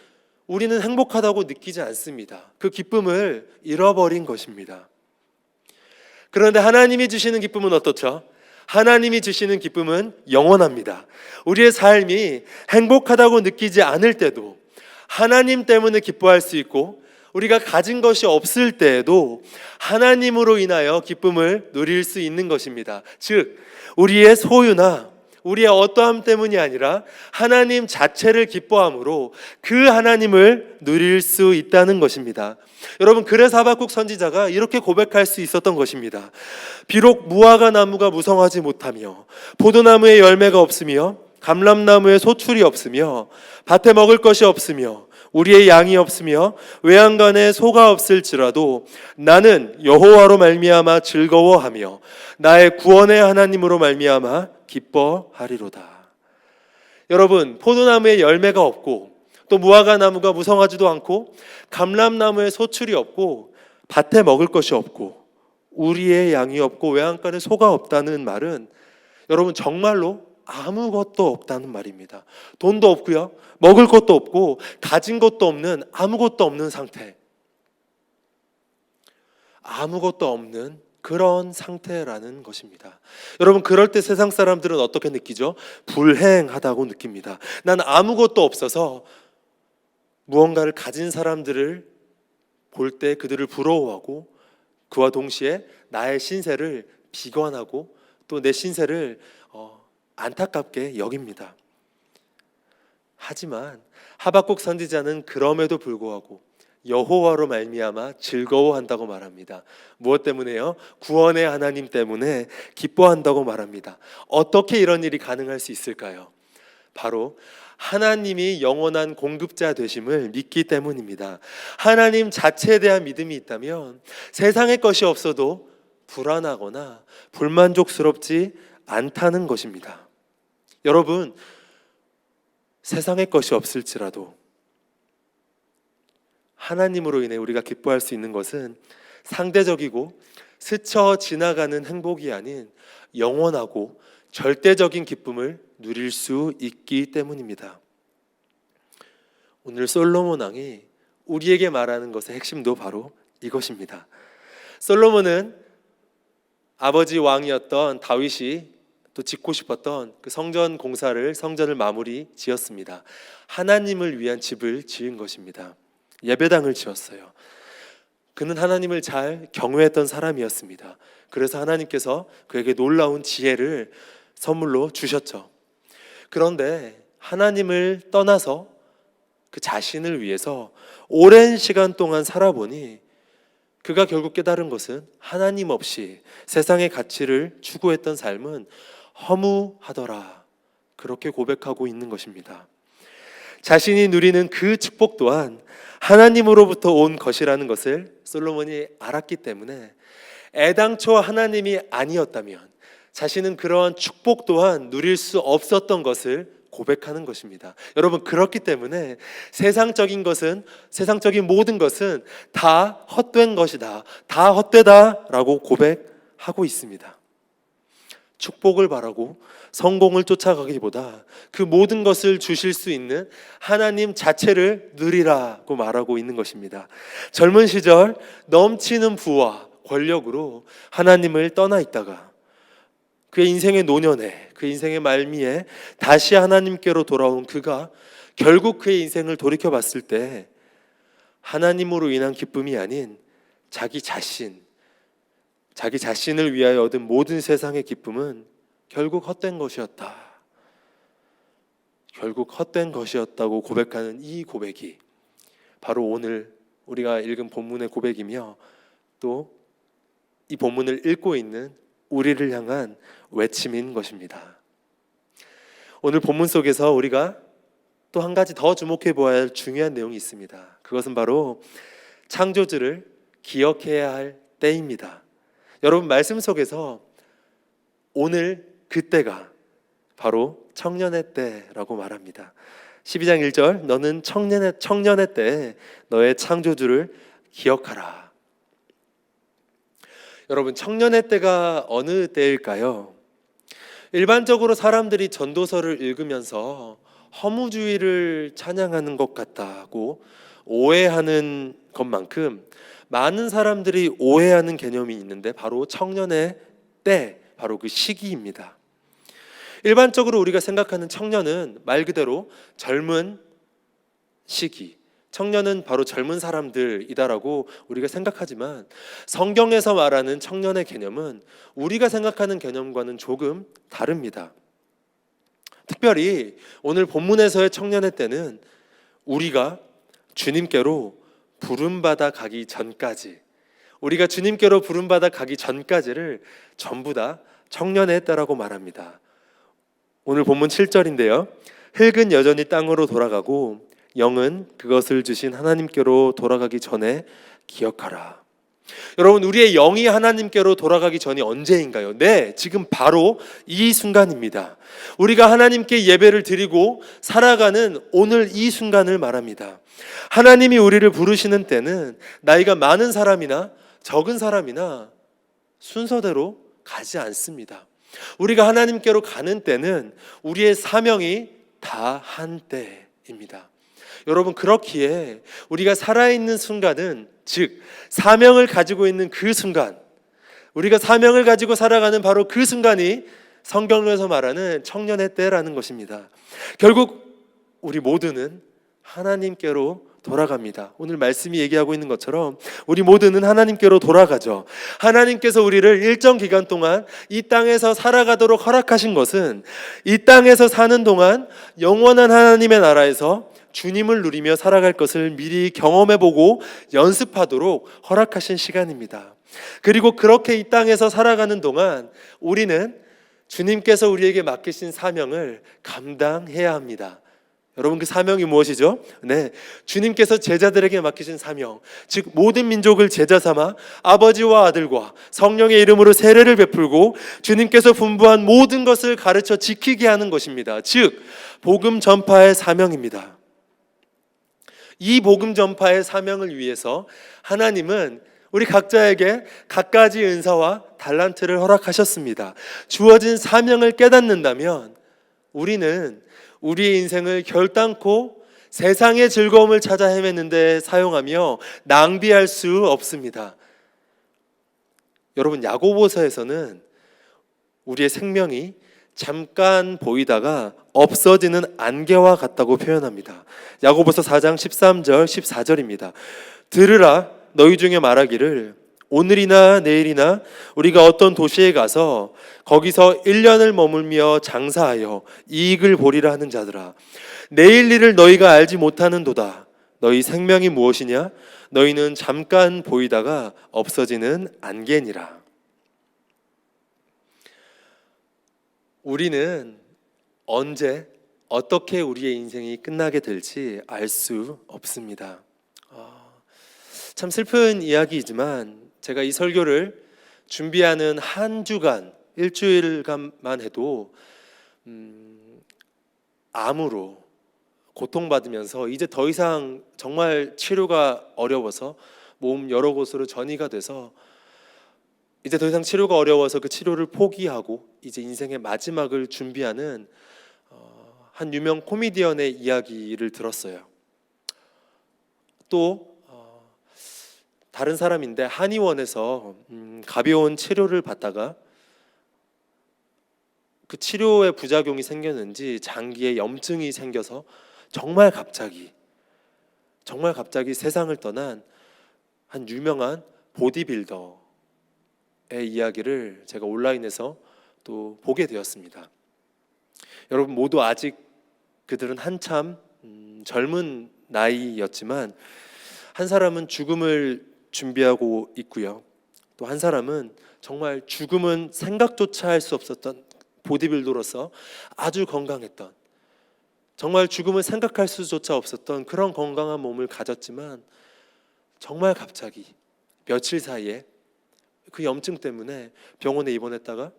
우리는 행복하다고 느끼지 않습니다. 그 기쁨을 잃어버린 것입니다. 그런데 하나님이 주시는 기쁨은 어떻죠? 하나님이 주시는 기쁨은 영원합니다. 우리의 삶이 행복하다고 느끼지 않을 때도 하나님 때문에 기뻐할 수 있고 우리가 가진 것이 없을 때에도 하나님으로 인하여 기쁨을 누릴 수 있는 것입니다. 즉 우리의 소유나 우리의 어떠함 때문이 아니라 하나님 자체를 기뻐함으로 그 하나님을 누릴 수 있다는 것입니다. 여러분, 그래서 하박국 선지자가 이렇게 고백할 수 있었던 것입니다. 비록 무화과 나무가 무성하지 못하며 포도나무에 열매가 없으며 감람나무에 소출이 없으며 밭에 먹을 것이 없으며 우리의 양이 없으며 외양간에 소가 없을지라도 나는 여호와로 말미암아 즐거워하며 나의 구원의 하나님으로 말미암아 기뻐하리로다. 여러분, 포도나무에 열매가 없고 또 무화과 나무가 무성하지도 않고 감람나무에 소출이 없고 밭에 먹을 것이 없고 우리의 양이 없고 외양간에 소가 없다는 말은 여러분 정말로 아무것도 없다는 말입니다. 돈도 없고요, 먹을 것도 없고 가진 것도 없는, 아무것도 없는 상태, 아무것도 없는 그런 상태라는 것입니다. 여러분, 그럴 때 세상 사람들은 어떻게 느끼죠? 불행하다고 느낍니다. 난 아무것도 없어서 무언가를 가진 사람들을 볼 때 그들을 부러워하고 그와 동시에 나의 신세를 비관하고 또 내 신세를 안타깝게 여깁니다. 하지만 하박국 선지자는 그럼에도 불구하고 여호와로 말미암아 즐거워한다고 말합니다. 무엇 때문에요? 구원의 하나님 때문에 기뻐한다고 말합니다. 어떻게 이런 일이 가능할 수 있을까요? 바로 하나님이 영원한 공급자 되심을 믿기 때문입니다. 하나님 자체에 대한 믿음이 있다면 세상의 것이 없어도 불안하거나 불만족스럽지 않다는 것입니다. 여러분, 세상의 것이 없을지라도 하나님으로 인해 우리가 기뻐할 수 있는 것은 상대적이고 스쳐 지나가는 행복이 아닌 영원하고 절대적인 기쁨을 누릴 수 있기 때문입니다. 오늘 솔로몬 왕이 우리에게 말하는 것의 핵심도 바로 이것입니다. 솔로몬은 아버지 왕이었던 다윗이 또 짓고 싶었던 그 성전을 마무리 지었습니다. 하나님을 위한 집을 지은 것입니다. 예배당을 지었어요. 그는 하나님을 잘 경외했던 사람이었습니다. 그래서 하나님께서 그에게 놀라운 지혜를 선물로 주셨죠. 그런데 하나님을 떠나서 그 자신을 위해서 오랜 시간 동안 살아보니 그가 결국 깨달은 것은 하나님 없이 세상의 가치를 추구했던 삶은 허무하더라. 그렇게 고백하고 있는 것입니다. 자신이 누리는 그 축복 또한 하나님으로부터 온 것이라는 것을 솔로몬이 알았기 때문에 애당초 하나님이 아니었다면 자신은 그러한 축복 또한 누릴 수 없었던 것을 고백하는 것입니다. 여러분, 그렇기 때문에 세상적인 모든 것은 다 헛된 것이다, 다 헛되다라고 고백하고 있습니다. 축복을 바라고 성공을 쫓아가기보다 그 모든 것을 주실 수 있는 하나님 자체를 누리라고 말하고 있는 것입니다. 젊은 시절 넘치는 부와 권력으로 하나님을 떠나 있다가 그의 인생의 노년에, 그 인생의 말미에 다시 하나님께로 돌아온 그가 결국 그의 인생을 돌이켜 봤을 때 하나님으로 인한 기쁨이 아닌 자기 자신을 위하여 얻은 모든 세상의 기쁨은 결국 헛된 것이었다. 결국 헛된 것이었다고 고백하는 이 고백이 바로 오늘 우리가 읽은 본문의 고백이며 또 이 본문을 읽고 있는 우리를 향한 외침인 것입니다. 오늘 본문 속에서 우리가 또 한 가지 더 주목해 보아야 할 중요한 내용이 있습니다. 그것은 바로 창조주를 기억해야 할 때입니다. 여러분, 말씀 속에서 오늘 그때가 바로 청년의 때라고 말합니다. 12장 1절, 너는 청년의 때에 너의 창조주를 기억하라. 여러분, 청년의 때가 어느 때일까요? 일반적으로 사람들이 전도서를 읽으면서 허무주의를 찬양하는 것 같다고 오해하는 것만큼 많은 사람들이 오해하는 개념이 있는데 바로 청년의 때, 바로 그 시기입니다. 일반적으로 우리가 생각하는 청년은 말 그대로 젊은 시기, 청년은 바로 젊은 사람들이다라고 우리가 생각하지만 성경에서 말하는 청년의 개념은 우리가 생각하는 개념과는 조금 다릅니다. 특별히 오늘 본문에서의 청년의 때는 우리가 주님께로 부름받아 가기 전까지, 우리가 주님께로 부름받아 가기 전까지를 전부 다 청년의 때라고 말합니다. 오늘 본문 7절인데요. 흙은 여전히 땅으로 돌아가고 영은 그것을 주신 하나님께로 돌아가기 전에 기억하라. 여러분, 우리의 영이 하나님께로 돌아가기 전이 언제인가요? 네, 지금 바로 이 순간입니다. 우리가 하나님께 예배를 드리고 살아가는 오늘 이 순간을 말합니다. 하나님이 우리를 부르시는 때는 나이가 많은 사람이나 적은 사람이나 순서대로 가지 않습니다. 우리가 하나님께로 가는 때는 우리의 사명이 다 한 때입니다. 여러분, 그렇기에 우리가 살아있는 순간은, 즉 사명을 가지고 있는 그 순간, 우리가 사명을 가지고 살아가는 바로 그 순간이 성경에서 말하는 청년의 때라는 것입니다. 결국 우리 모두는 하나님께로 돌아갑니다. 오늘 말씀이 얘기하고 있는 것처럼 우리 모두는 하나님께로 돌아가죠. 하나님께서 우리를 일정 기간 동안 이 땅에서 살아가도록 허락하신 것은 이 땅에서 사는 동안 영원한 하나님의 나라에서 주님을 누리며 살아갈 것을 미리 경험해보고 연습하도록 허락하신 시간입니다. 그리고 그렇게 이 땅에서 살아가는 동안 우리는 주님께서 우리에게 맡기신 사명을 감당해야 합니다. 여러분, 그 사명이 무엇이죠? 네, 주님께서 제자들에게 맡기신 사명, 즉 모든 민족을 제자 삼아 아버지와 아들과 성령의 이름으로 세례를 베풀고 주님께서 분부한 모든 것을 가르쳐 지키게 하는 것입니다. 즉 복음 전파의 사명입니다. 이 복음 전파의 사명을 위해서 하나님은 우리 각자에게 갖가지 은사와 달란트를 허락하셨습니다. 주어진 사명을 깨닫는다면 우리는 우리의 인생을 결단코 세상의 즐거움을 찾아 헤매는 데 사용하며 낭비할 수 없습니다. 여러분, 야고보서에서는 우리의 생명이 잠깐 보이다가 없어지는 안개와 같다고 표현합니다. 야고보서 4장 13절 14절입니다. 들으라, 너희 중에 말하기를 오늘이나 내일이나 우리가 어떤 도시에 가서 거기서 1년을 머물며 장사하여 이익을 보리라 하는 자들아, 내일 일을 너희가 알지 못하는도다. 너희 생명이 무엇이냐? 너희는 잠깐 보이다가 없어지는 안개니라. 우리는 언제 어떻게 우리의 인생이 끝나게 될지 알 수 없습니다. 참 슬픈 이야기이지만 제가 이 설교를 준비하는 한 주간, 일주일간만 해도 암으로 고통받으면서 이제 더 이상 정말 치료가 어려워서 몸 여러 곳으로 전이가 돼서 이제 더 이상 치료가 어려워서 그 치료를 포기하고 이제 인생의 마지막을 준비하는 한 유명 코미디언의 이야기를 들었어요. 또 다른 사람인데 한의원에서 가벼운 치료를 받다가 그 치료의 부작용이 생겼는지 장기에 염증이 생겨서 정말 갑자기 세상을 떠난 한 유명한 보디빌더의 이야기를 제가 온라인에서 또 보게 되었습니다. 여러분 모두 아직 그들은 한참 젊은 나이였지만 한 사람은 죽음을 준비하고 있고요. 또 한 사람은 정말 죽음은 생각조차 할 수 없었던 보디빌더로서 아주 건강했던, 정말 죽음을 생각할 수조차 없었던 그런 건강한 몸을 가졌지만 정말 갑자기 며칠 사이에 그 염증 때문에 병원에 입원했다가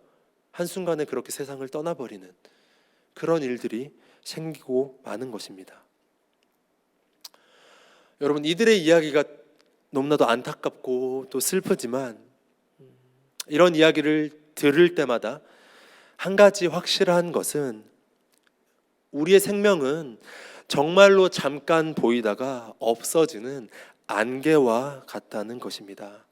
한순간에 그렇게 세상을 떠나버리는 그런 일들이 생기고 마는 것입니다. 여러분, 이들의 이야기가 너무나도 안타깝고 또 슬프지만 이런 이야기를 들을 때마다 한 가지 확실한 것은 우리의 생명은 정말로 잠깐 보이다가 없어지는 안개와 같다는 것입니다.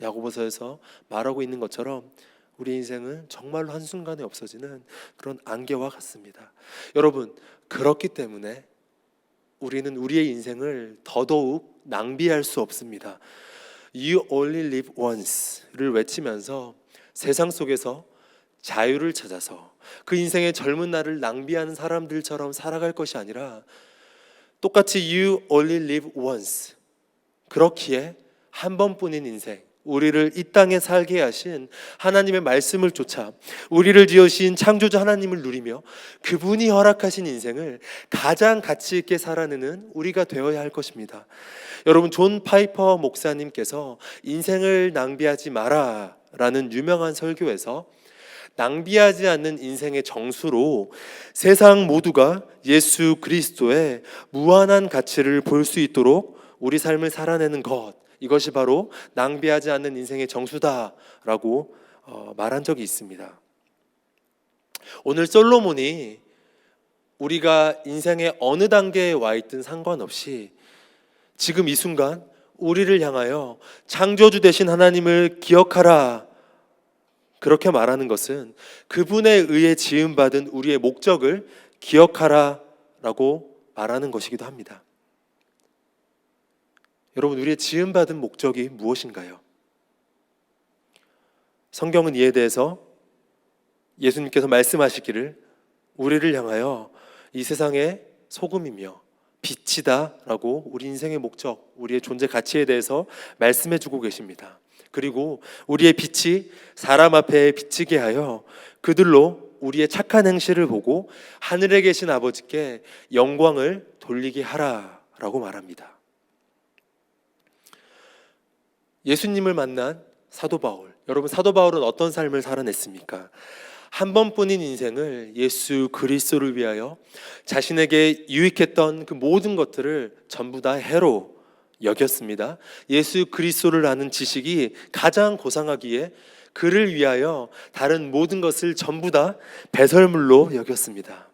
야고보서에서 말하고 있는 것처럼 우리 인생은 정말로 한순간에 없어지는 그런 안개와 같습니다. 여러분, 그렇기 때문에 우리는 우리의 인생을 더더욱 낭비할 수 없습니다. You only live once를 외치면서 세상 속에서 자유를 찾아서 그 인생의 젊은 날을 낭비하는 사람들처럼 살아갈 것이 아니라 똑같이 You only live once, 그렇기에 한 번뿐인 인생, 우리를 이 땅에 살게 하신 하나님의 말씀을 쫓아 우리를 지으신 창조주 하나님을 누리며 그분이 허락하신 인생을 가장 가치 있게 살아내는 우리가 되어야 할 것입니다. 여러분, 존 파이퍼 목사님께서 인생을 낭비하지 마라 라는 유명한 설교에서 낭비하지 않는 인생의 정수로 세상 모두가 예수 그리스도의 무한한 가치를 볼 수 있도록 우리 삶을 살아내는 것, 이것이 바로 낭비하지 않는 인생의 정수다라고 말한 적이 있습니다. 오늘 솔로몬이 우리가 인생의 어느 단계에 와 있든 상관없이 지금 이 순간 우리를 향하여 창조주 되신 하나님을 기억하라, 그렇게 말하는 것은 그분에 의해 지음받은 우리의 목적을 기억하라 라고 말하는 것이기도 합니다. 여러분, 우리의 지음받은 목적이 무엇인가요? 성경은 이에 대해서 예수님께서 말씀하시기를 우리를 향하여 이 세상의 소금이며 빛이다 라고 우리 인생의 목적, 우리의 존재 가치에 대해서 말씀해 주고 계십니다. 그리고 우리의 빛이 사람 앞에 비치게 하여 그들로 우리의 착한 행실을 보고 하늘에 계신 아버지께 영광을 돌리게 하라 라고 말합니다. 예수님을 만난 사도 바울, 여러분, 사도 바울은 어떤 삶을 살아냈습니까? 한 번뿐인 인생을 예수 그리스도를 위하여 자신에게 유익했던 그 모든 것들을 전부 다 해로 여겼습니다. 예수 그리스도를 아는 지식이 가장 고상하기에 그를 위하여 다른 모든 것을 전부 다 배설물로 여겼습니다.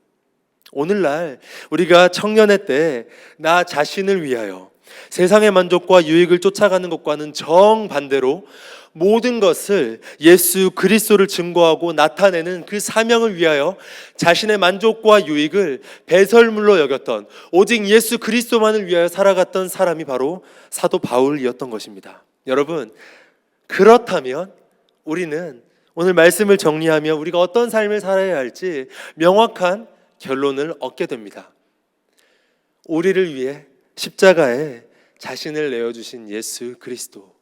오늘날 우리가 청년의 때 나 자신을 위하여 세상의 만족과 유익을 쫓아가는 것과는 정반대로 모든 것을 예수 그리스도를 증거하고 나타내는 그 사명을 위하여 자신의 만족과 유익을 배설물로 여겼던, 오직 예수 그리스도만을 위하여 살아갔던 사람이 바로 사도 바울이었던 것입니다. 여러분, 그렇다면 우리는 오늘 말씀을 정리하며 우리가 어떤 삶을 살아야 할지 명확한 결론을 얻게 됩니다. 우리를 위해 십자가에 자신을 내어주신 예수 그리스도,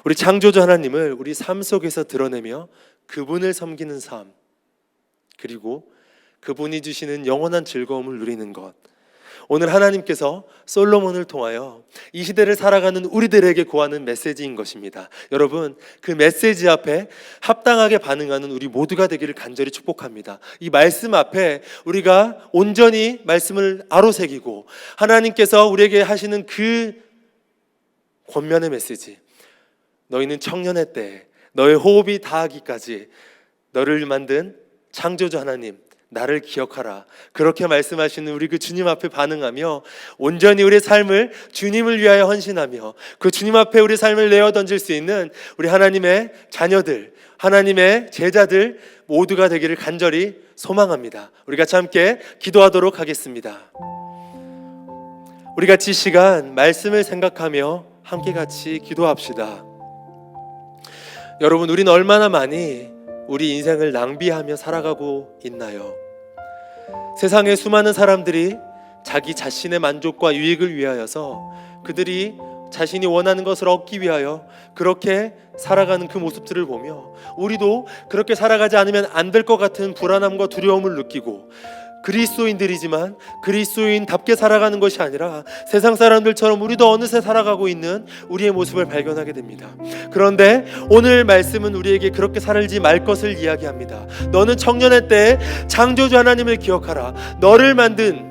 우리 창조주 하나님을 우리 삶 속에서 드러내며 그분을 섬기는 삶, 그리고 그분이 주시는 영원한 즐거움을 누리는 것, 오늘 하나님께서 솔로몬을 통하여 이 시대를 살아가는 우리들에게 구하는 메시지인 것입니다. 여러분, 그 메시지 앞에 합당하게 반응하는 우리 모두가 되기를 간절히 축복합니다. 이 말씀 앞에 우리가 온전히 말씀을 아로새기고 하나님께서 우리에게 하시는 그 권면의 메시지, 너희는 청년의 때 너의 호흡이 다하기까지 너를 만든 창조주 하나님 나를 기억하라, 그렇게 말씀하시는 우리 그 주님 앞에 반응하며 온전히 우리의 삶을 주님을 위하여 헌신하며 그 주님 앞에 우리 삶을 내어 던질 수 있는 우리 하나님의 자녀들, 하나님의 제자들 모두가 되기를 간절히 소망합니다. 우리 같이 함께 기도하도록 하겠습니다. 우리 같이 이 시간 말씀을 생각하며 함께 같이 기도합시다. 여러분, 우리는 얼마나 많이 우리 인생을 낭비하며 살아가고 있나요? 세상의 수많은 사람들이 자기 자신의 만족과 유익을 위하여서 그들이 자신이 원하는 것을 얻기 위하여 그렇게 살아가는 그 모습들을 보며 우리도 그렇게 살아가지 않으면 안 될 것 같은 불안함과 두려움을 느끼고, 그리스도인들이지만 그리스도인답게 살아가는 것이 아니라 세상 사람들처럼 우리도 어느새 살아가고 있는 우리의 모습을 발견하게 됩니다. 그런데 오늘 말씀은 우리에게 그렇게 살지 말 것을 이야기합니다. 너는 청년의 때에 창조주 하나님을 기억하라, 너를 만든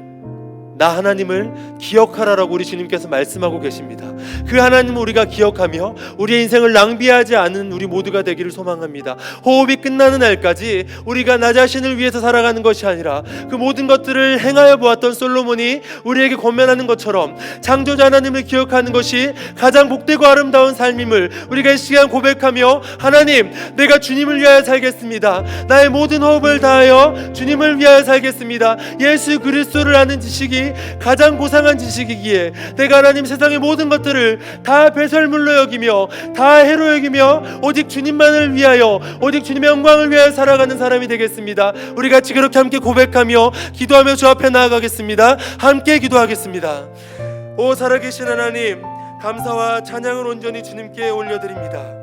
나 하나님을 기억하라라고 우리 주님께서 말씀하고 계십니다. 그 하나님을 우리가 기억하며 우리의 인생을 낭비하지 않은 우리 모두가 되기를 소망합니다. 호흡이 끝나는 날까지 우리가 나 자신을 위해서 살아가는 것이 아니라 그 모든 것들을 행하여 보았던 솔로몬이 우리에게 권면하는 것처럼 창조자 하나님을 기억하는 것이 가장 복되고 아름다운 삶임을 우리가 이 시간 고백하며, 하나님, 내가 주님을 위하여 살겠습니다. 나의 모든 호흡을 다하여 주님을 위하여 살겠습니다. 예수 그리스도를 아는 지식이 가장 고상한 지식이기에 내가 하나님 세상의 모든 것들을 다 배설물로 여기며 다 해로 여기며 오직 주님만을 위하여, 오직 주님의 영광을 위하여 살아가는 사람이 되겠습니다. 우리 같이 그렇게 함께 고백하며 기도하며 주 앞에 나아가겠습니다. 함께 기도하겠습니다. 오 살아계신 하나님, 감사와 찬양을 온전히 주님께 올려드립니다.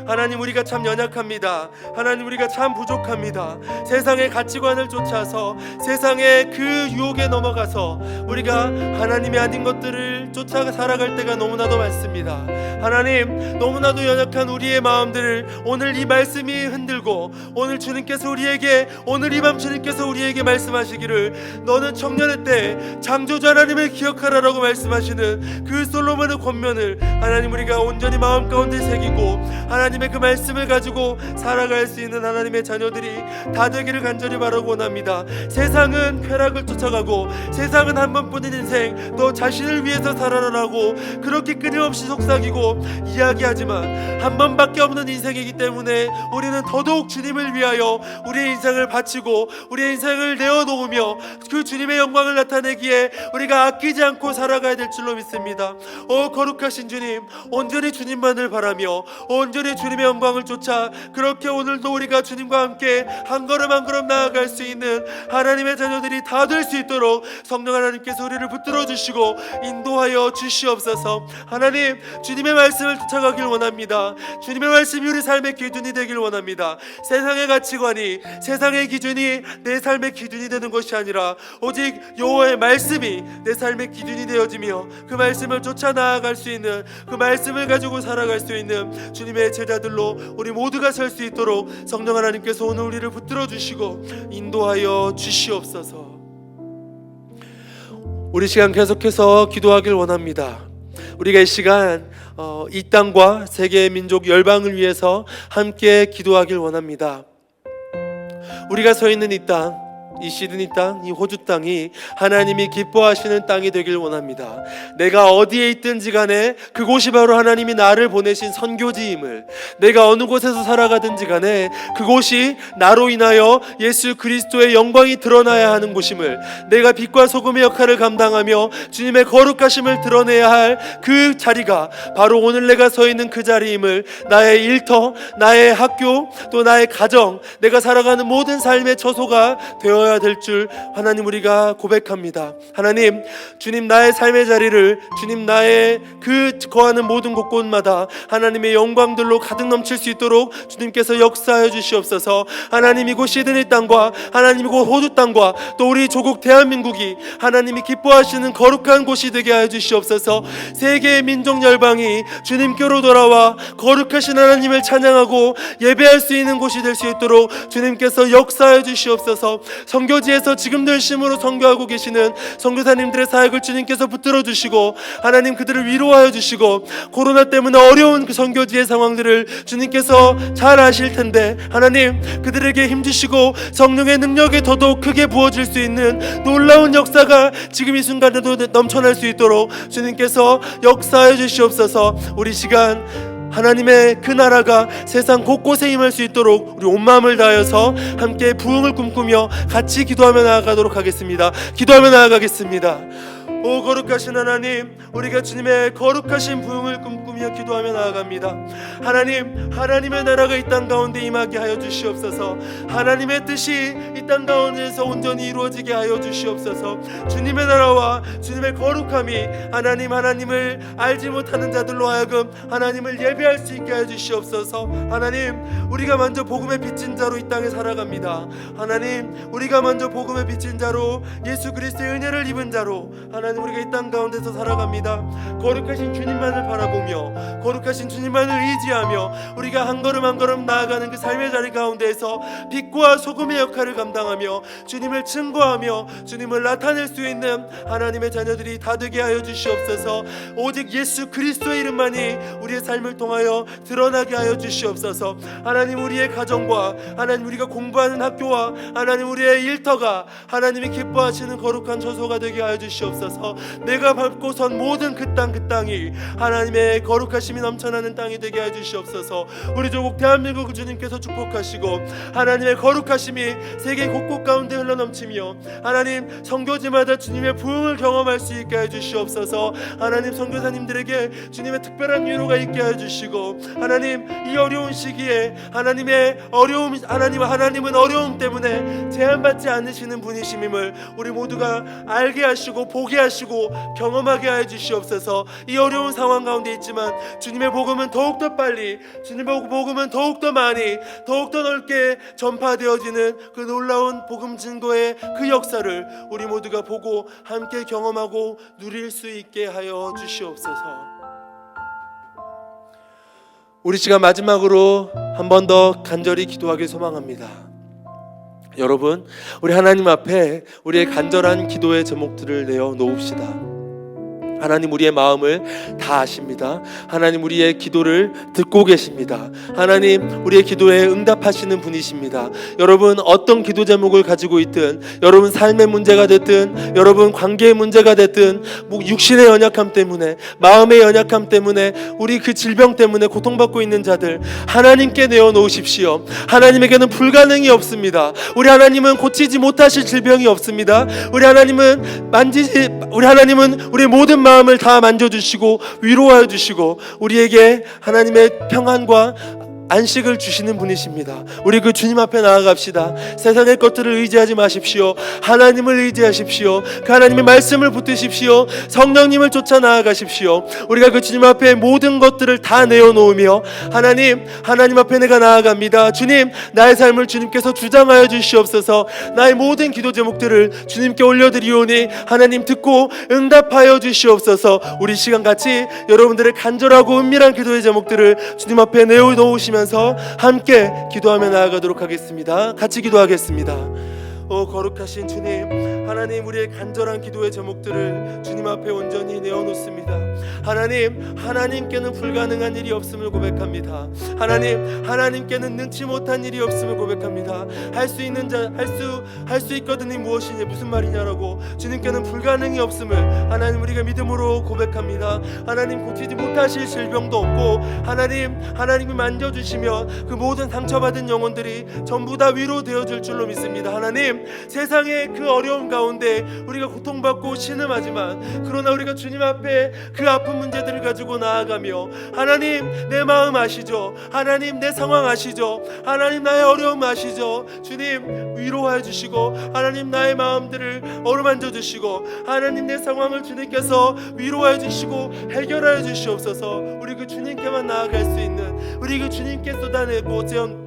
하나님, 우리가 참 연약합니다. 하나님, 우리가 참 부족합니다. 세상의 가치관을 쫓아서 세상의 그 유혹에 넘어가서 우리가 하나님이 아닌 것들을 쫓아 살아갈 때가 너무나도 많습니다. 하나님, 너무나도 연약한 우리의 마음들을 오늘 이 말씀이 흔들고, 오늘 주님께서 우리에게, 오늘 이 밤 주님께서 우리에게 말씀하시기를, 너는 청년의 때 창조주 하나님을 기억하라라고 말씀하시는 그 솔로몬의 권면을 하나님, 우리가 온전히 마음 가운데 새기고 하나님의 그 말씀을 가지고 살아갈 수 있는 하나님의 자녀들이 다 되기를 간절히 바라고 원합니다. 세상은 쾌락을 쫓아가고, 세상은 한 번뿐인 인생 너 자신을 위해서 살아라라고 그렇게 끊임없이 속삭이고 이야기하지만 한 번밖에 없는 인생이기 때문에 우리는 더더욱 주님을 위하여 우리의 인생을 바치고 우리의 인생을 내어놓으며 그 주님의 영광을 나타내기에 우리가 아끼지 않고 살아가야 될 줄로 믿습니다. 거룩하신 주님, 온전히 주님만을 바라며 온전히 주님의 영광을 쫓아 그렇게 오늘도 우리가 주님과 함께 한 걸음 한 걸음 나아갈 수 있는 하나님의 자녀들이 다 될 수 있도록 성령 하나님께서 우리를 붙들어 주시고 인도하여 주시옵소서. 하나님, 주님의 말씀을 쫓아가길 원합니다. 주님의 말씀이 우리 삶의 기준이 되길 원합니다. 세상의 가치관이, 세상의 기준이 내 삶의 기준이 되는 것이 아니라 오직 여호와의 말씀이 내 삶의 기준이 되어지며 그 말씀을 쫓아 나아갈 수 있는, 그 말씀을 가지고 살아갈 수 있는 주님의 제자들로 우리 모두가 설 수 있도록 성령 하나님께서 오늘 우리를 붙들어 주시고 인도하여 주시옵소서. 우리 시간 계속해서 기도하길 원합니다. 우리가 이 시간 이 땅과 세계의 민족 열방을 위해서 함께 기도하길 원합니다. 우리가 서 있는 이 땅, 이 시드니 땅, 이 호주 땅이 하나님이 기뻐하시는 땅이 되길 원합니다. 내가 어디에 있든지 간에 그곳이 바로 하나님이 나를 보내신 선교지임을, 내가 어느 곳에서 살아가든지 간에 그곳이 나로 인하여 예수 그리스도의 영광이 드러나야 하는 곳임을, 내가 빛과 소금의 역할을 감당하며 주님의 거룩하심을 드러내야 할 그 자리가 바로 오늘 내가 서 있는 그 자리임을, 나의 일터, 나의 학교, 또 나의 가정, 내가 살아가는 모든 삶의 처소가 되어야 될 줄 하나님, 우리가 고백합니다. 하나님, 주님 나의 삶의 자리를, 주님 나의 그 거하는 모든 곳곳마다 하나님의 영광들로 가득 넘칠 수 있도록 주님께서 역사하여 주시옵소서. 하나님, 이곳 시드니 땅과 하나님 이곳 호주 땅과 또 우리 조국 대한민국이 하나님이 기뻐하시는 거룩한 곳이 되게 하여 주시옵소서. 세계의 민족 열방이 주님께로 돌아와 거룩하신 하나님을 찬양하고 예배할 수 있는 곳이 될 수 있도록 주님께서 역사하여 주시옵소서. 선교지에서 지금도 열심으로 선교하고 계시는 선교사님들의 사역을 주님께서 붙들어 주시고 하나님 그들을 위로하여 주시고, 코로나 때문에 어려운 그 선교지의 상황들을 주님께서 잘 아실 텐데 하나님 그들에게 힘주시고 성령의 능력이 더더욱 크게 부어질 수 있는 놀라운 역사가 지금 이 순간에도 넘쳐날 수 있도록 주님께서 역사하여 주시옵소서. 우리 시간 하나님의 그 나라가 세상 곳곳에 임할 수 있도록 우리 온 마음을 다하여서 함께 부흥을 꿈꾸며 같이 기도하며 나아가도록 하겠습니다. 기도하며 나아가겠습니다. 오 거룩하신 하나님, 우리가 주님의 거룩하신 부흥을 꿈꾸며 기도하며 나아갑니다. 하나님, 하나님의 나라가 이 땅 가운데 임하게 하여 주시옵소서. 하나님의 뜻이 이 땅 가운데에서 온전히 이루어지게 하여 주시옵소서. 주님의 나라와 주님의 거룩함이 하나님을 알지 못하는 자들로 하여금 하나님을 예배할 수 있게 하여 주시옵소서. 하나님, 우리가 먼저 복음의 빚진 자로 이 땅에 살아갑니다. 하나님, 우리가 먼저 복음의 빚진 자로 예수 그리스도의 은혜를 입은 자로 하나님 우리가 이 땅 가운데서 살아갑니다. 거룩하신 주님만을 바라보며 거룩하신 주님만을 의지하며 우리가 한 걸음 한 걸음 나아가는 그 삶의 자리 가운데에서 빛과 소금의 역할을 감당하며 주님을 증거하며 주님을 나타낼 수 있는 하나님의 자녀들이 다 되게 하여 주시옵소서. 오직 예수 그리스도의 이름만이 우리의 삶을 통하여 드러나게 하여 주시옵소서. 하나님, 우리의 가정과 하나님 우리가 공부하는 학교와 하나님 우리의 일터가 하나님이 기뻐하시는 거룩한 처소가 되게 하여 주시옵소서. 내가 밟고 선 모든 그 땅이 하나님의 거룩하심이 넘쳐나는 땅이 되게 해주시옵소서. 우리 조국 대한민국을 주님께서 축복하시고 하나님의 거룩하심이 세계 곳곳 가운데 흘러넘치며 하나님 선교지마다 주님의 부흥을 경험할 수 있게 해주시옵소서. 하나님 선교사님들에게 주님의 특별한 위로가 있게 해주시고 하나님 이 어려운 시기에 하나님의 어려움, 하나님은 어려움 때문에 제한받지 않으시는 분이심임을 우리 모두가 알게 하시고 보게 하시고 경험하게 해주시옵소서. 이 어려운 상황 가운데 있지만 주님의 복음은 더욱더 빨리, 주님의 복음은 더욱더 많이, 더욱더 넓게 전파되어지는 그 놀라운 복음 증거의 그 역사를 우리 모두가 보고 함께 경험하고 누릴 수 있게 하여 주시옵소서. 우리 시간 마지막으로 한 번 더 간절히 기도하길 소망합니다. 여러분, 우리 하나님 앞에 우리의 간절한 기도의 제목들을 내어놓읍시다. 하나님 우리의 마음을 다 아십니다. 하나님 우리의 기도를 듣고 계십니다. 하나님 우리의 기도에 응답하시는 분이십니다. 여러분 어떤 기도 제목을 가지고 있든, 여러분 삶의 문제가 됐든, 여러분 관계의 문제가 됐든, 육신의 연약함 때문에, 마음의 연약함 때문에, 우리 그 질병 때문에 고통받고 있는 자들 하나님께 내어놓으십시오. 하나님에게는 불가능이 없습니다. 우리 하나님은 고치지 못하실 질병이 없습니다. 우리 하나님은 우리의 모든 마음을 다 만져주시고 위로하여 주시고 우리에게 하나님의 평안과 안식을 주시는 분이십니다. 우리 그 주님 앞에 나아갑시다. 세상의 것들을 의지하지 마십시오. 하나님을 의지하십시오. 그 하나님의 말씀을 붙드십시오. 성령님을 쫓아 나아가십시오. 우리가 그 주님 앞에 모든 것들을 다 내어놓으며 하나님 앞에 내가 나아갑니다. 주님, 나의 삶을 주님께서 주장하여 주시옵소서. 나의 모든 기도 제목들을 주님께 올려드리오니 하나님 듣고 응답하여 주시옵소서. 우리 시간 같이 여러분들의 간절하고 은밀한 기도의 제목들을 주님 앞에 내어놓으시면 함께 기도하며 나아가도록 하겠습니다. 같이 기도하겠습니다. 오 거룩하신 주님, 하나님 우리의 간절한 기도의 제목들을 주님 앞에 온전히 내어놓습니다. 하나님께는 불가능한 일이 없음을 고백합니다. 하나님께는 능치 못한 일이 없음을 고백합니다. 할 수 있거든이 무엇이냐, 무슨 말이냐라고 주님께는 불가능이 없음을 하나님 우리가 믿음으로 고백합니다. 하나님 고치지 못하실 질병도 없고 하나님이 만져주시면 그 모든 상처받은 영혼들이 전부 다 위로되어질 줄로 믿습니다. 하나님 세상의 그 어려움 가운데 우리가 고통받고 신음하지만 그러나 우리가 주님 앞에 그 아픈 문제들을 가지고 나아가며 하나님 내 마음 아시죠? 하나님 내 상황 아시죠? 하나님 나의 어려움 아시죠? 주님 위로하여 주시고 하나님 나의 마음들을 어루만져 주시고 하나님 내 상황을 주님께서 위로하여 주시고 해결하여 주시옵소서. 우리 그 주님께만 나아갈 수 있는, 우리 그 주님께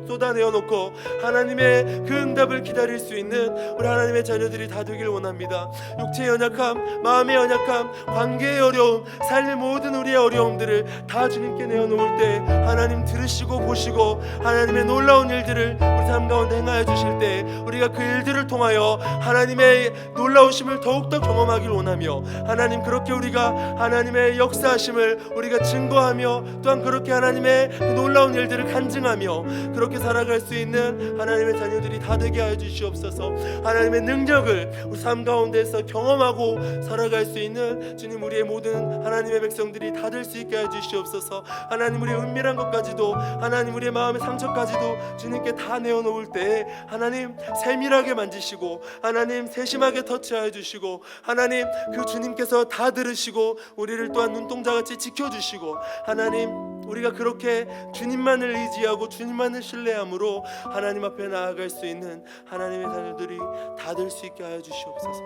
쏟아내어 놓고 하나님의 그 응답을 기다릴 수 있는 우리 하나님의 자녀들이 다 되길 원합니다. 육체의 연약함, 마음의 연약함, 관계의 어려움, 삶의 모든 우리의 어려움들을 다 주님께 내어놓을 때 하나님 들으시고 보시고 하나님의 놀라운 일들을 우리 삶 가운데 행하여 주실 때 우리가 그 일들을 통하여 하나님의 놀라우심을 더욱더 경험하길 원하며 하나님 그렇게 우리가 하나님의 역사하심을 우리가 증거하며 또한 그렇게 하나님의 그 놀라운 일들을 간증하며 그렇게 살아갈 수 있는 하나님의 자녀들이 다 되게 하여 주시옵소서. 하나님의 능력을 우리 삶 가운데서 경험하고 살아갈 수 있는 주님 우리의 모든 하나님의 백성들이 다 될 수 있게 하여 주시옵소서. 하나님 우리의 은밀한 것까지도, 하나님 우리의 마음의 상처까지도 주님께 다 내어놓을 때 하나님 세밀하게 만지시고 하나님 세심하게 터치하여 주시고 하나님 그 주님께서 다 들으시고 우리를 또한 눈동자같이 지켜주시고 하나님 우리가 그렇게 주님만을 의지하고 주님만을 신뢰함으로 하나님 앞에 나아갈 수 있는 하나님의 자녀들이 다 될 수 있게 하여 주시옵소서.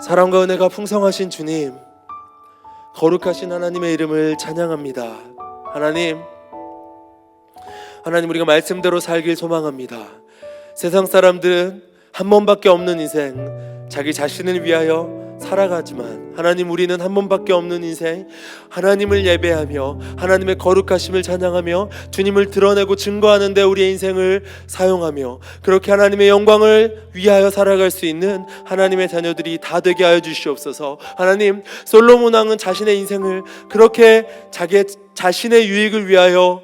사랑과 은혜가 풍성하신 주님, 거룩하신 하나님의 이름을 찬양합니다. 하나님 우리가 말씀대로 살길 소망합니다. 세상 사람들은 한 번밖에 없는 인생, 자기 자신을 위하여 살아가지만 하나님 우리는 한 번밖에 없는 인생, 하나님을 예배하며 하나님의 거룩하심을 찬양하며 주님을 드러내고 증거하는 데 우리의 인생을 사용하며 그렇게 하나님의 영광을 위하여 살아갈 수 있는 하나님의 자녀들이 다 되게 하여 주시옵소서. 하나님 솔로몬 왕은 자신의 인생을 그렇게 자신의 유익을 위하여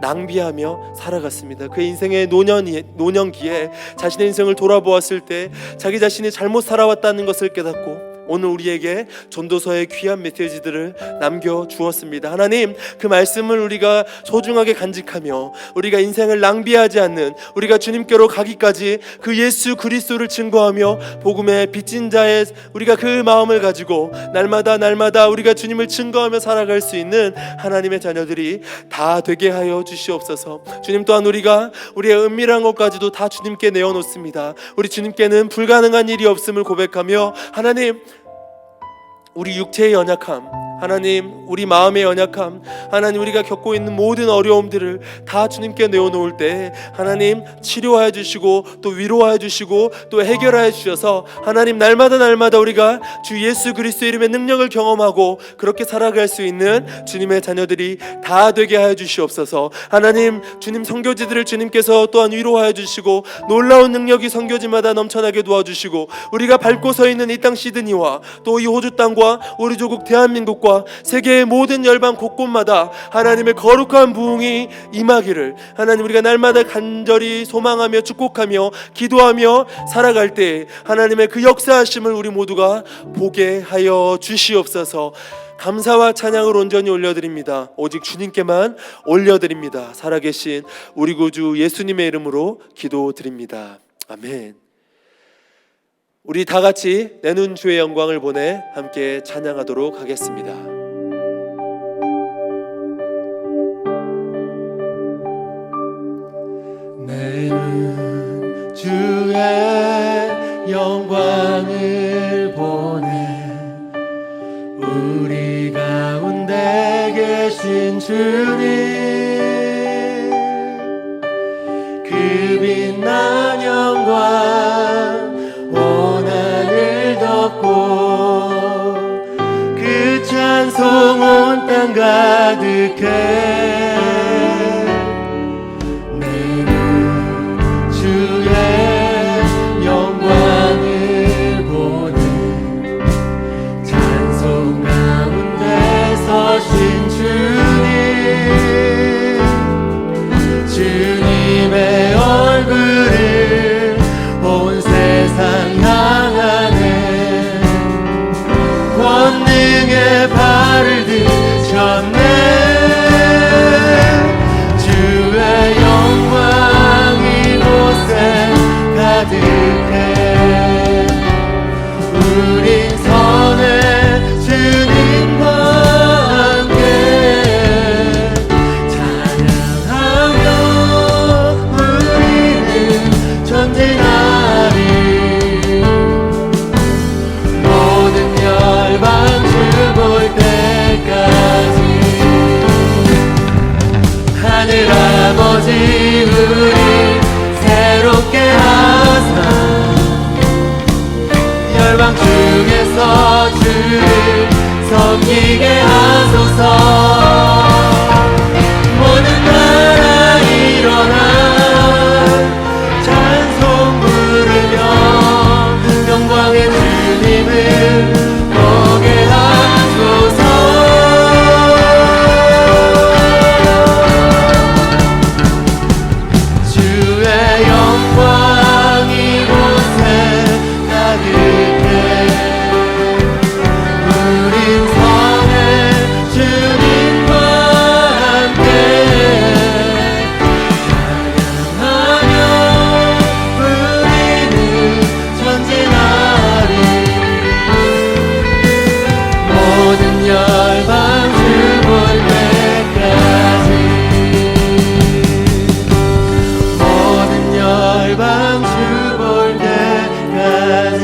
낭비하며 살아갔습니다. 그의 인생의 노년기에 자신의 인생을 돌아보았을 때 자기 자신이 잘못 살아왔다는 것을 깨닫고 오늘 우리에게 전도서의 귀한 메시지들을 남겨주었습니다. 하나님, 그 말씀을 우리가 소중하게 간직하며 우리가 인생을 낭비하지 않는, 우리가 주님께로 가기까지 그 예수 그리스도를 증거하며 복음의 빚진 자의 우리가 그 마음을 가지고 날마다 우리가 주님을 증거하며 살아갈 수 있는 하나님의 자녀들이 다 되게 하여 주시옵소서. 주님, 또한 우리가 우리의 은밀한 것까지도 다 주님께 내어놓습니다. 우리 주님께는 불가능한 일이 없음을 고백하며 하나님, 우리 육체의 연약함, 하나님 우리 마음의 연약함, 하나님 우리가 겪고 있는 모든 어려움들을 다 주님께 내어놓을 때 하나님 치료하여 주시고 또 위로하여 주시고 또 해결하여 주셔서 하나님 날마다 우리가 주 예수 그리스도 이름의 능력을 경험하고 그렇게 살아갈 수 있는 주님의 자녀들이 다 되게 하여 주시옵소서. 하나님, 주님 선교지들을 주님께서 또한 위로하여 주시고 놀라운 능력이 선교지마다 넘쳐나게 도와주시고 우리가 밟고 서 있는 이 땅 시드니와 또 이 호주 땅과 우리 조국 대한민국과 세계의 모든 열방 곳곳마다 하나님의 거룩한 부흥이 임하기를 하나님 우리가 날마다 간절히 소망하며 축복하며 기도하며 살아갈 때 하나님의 그 역사하심을 우리 모두가 보게 하여 주시옵소서. 감사와 찬양을 온전히 올려드립니다. 오직 주님께만 올려드립니다. 살아계신 우리 구주 예수님의 이름으로 기도드립니다. 아멘. 우리 다 같이 내는 주의 영광을 보내 함께 찬양하도록 하겠습니다. 내는 주의 영광을 보내 우리 가운데 계신 주님, 그 빛난 영광 온 하늘 덮고 그 찬송 온 땅 가득해. 내는 주의 영광을 보내 찬송 가운데 서신 주님의 얼굴을 온 세상 향하네. 권능의 발을 드셨네. 주의 영광 이곳에 가득해. 우린 선해 주님과 함께 찬양하며 우리는 전진하리. 모든 열방 주 볼 때까지 하늘 아버지 우리 새롭게 하사 열방 중에서 주를 섬기게 하소서. 모든 나라 일어나 찬송 부르며 영광의 주님을 보게 하소서. 주의 영광 이곳에 가득해. 우린 선해 주님과 함께 찬양하며 우리는 전진하리. 모든 열방 주 볼 때까지 모든 열방 주 볼 때까지.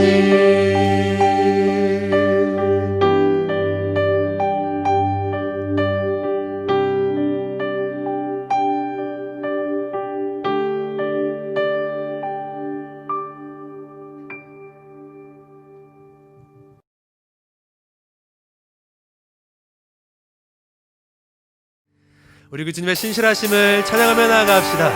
우리 그 주님의 신실하심을 찬양하며 나아갑시다.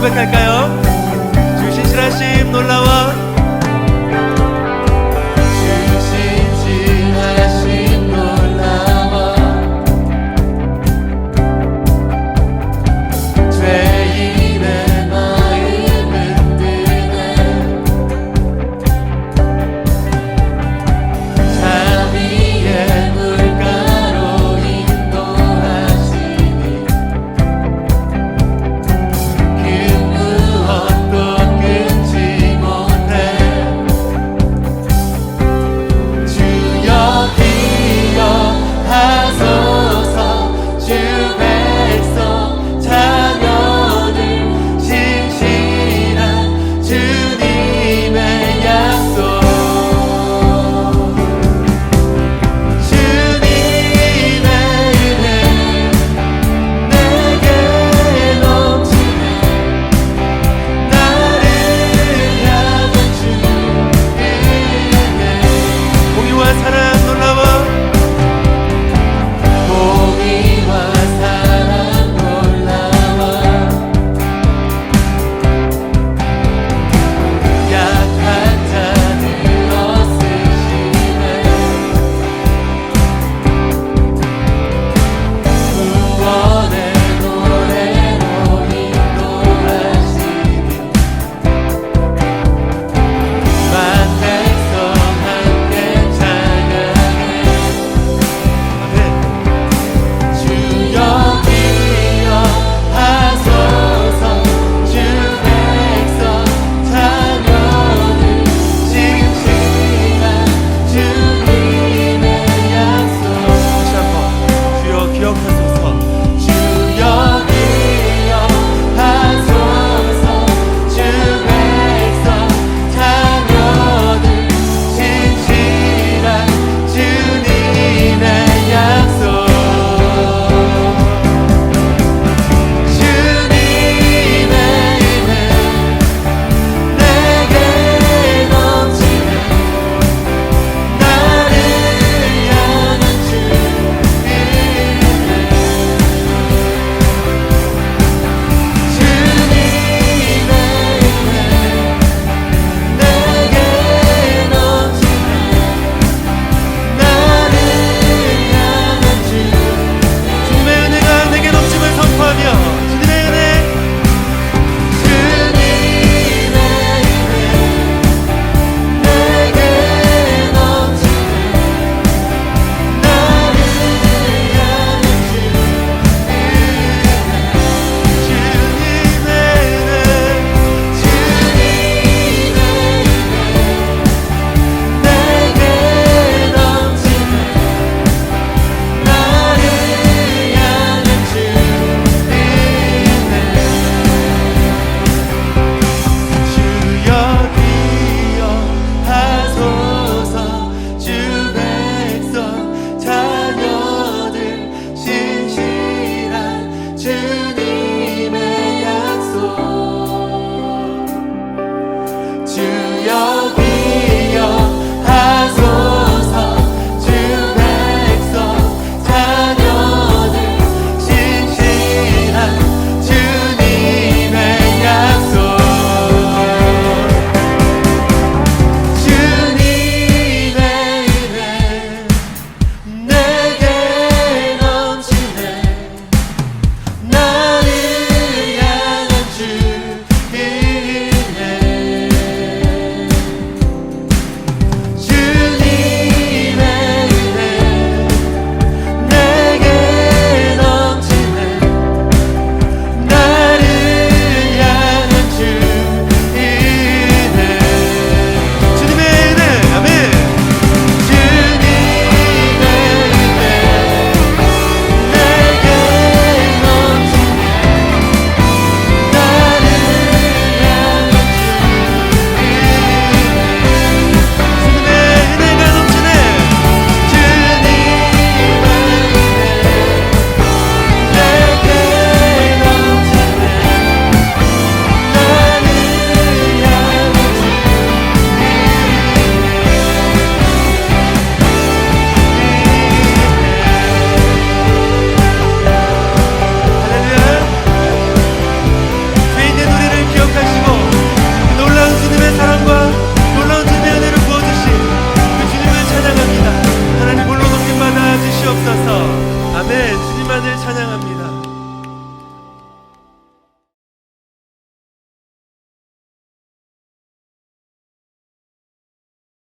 고백할까요? 주 신실하심 놀라워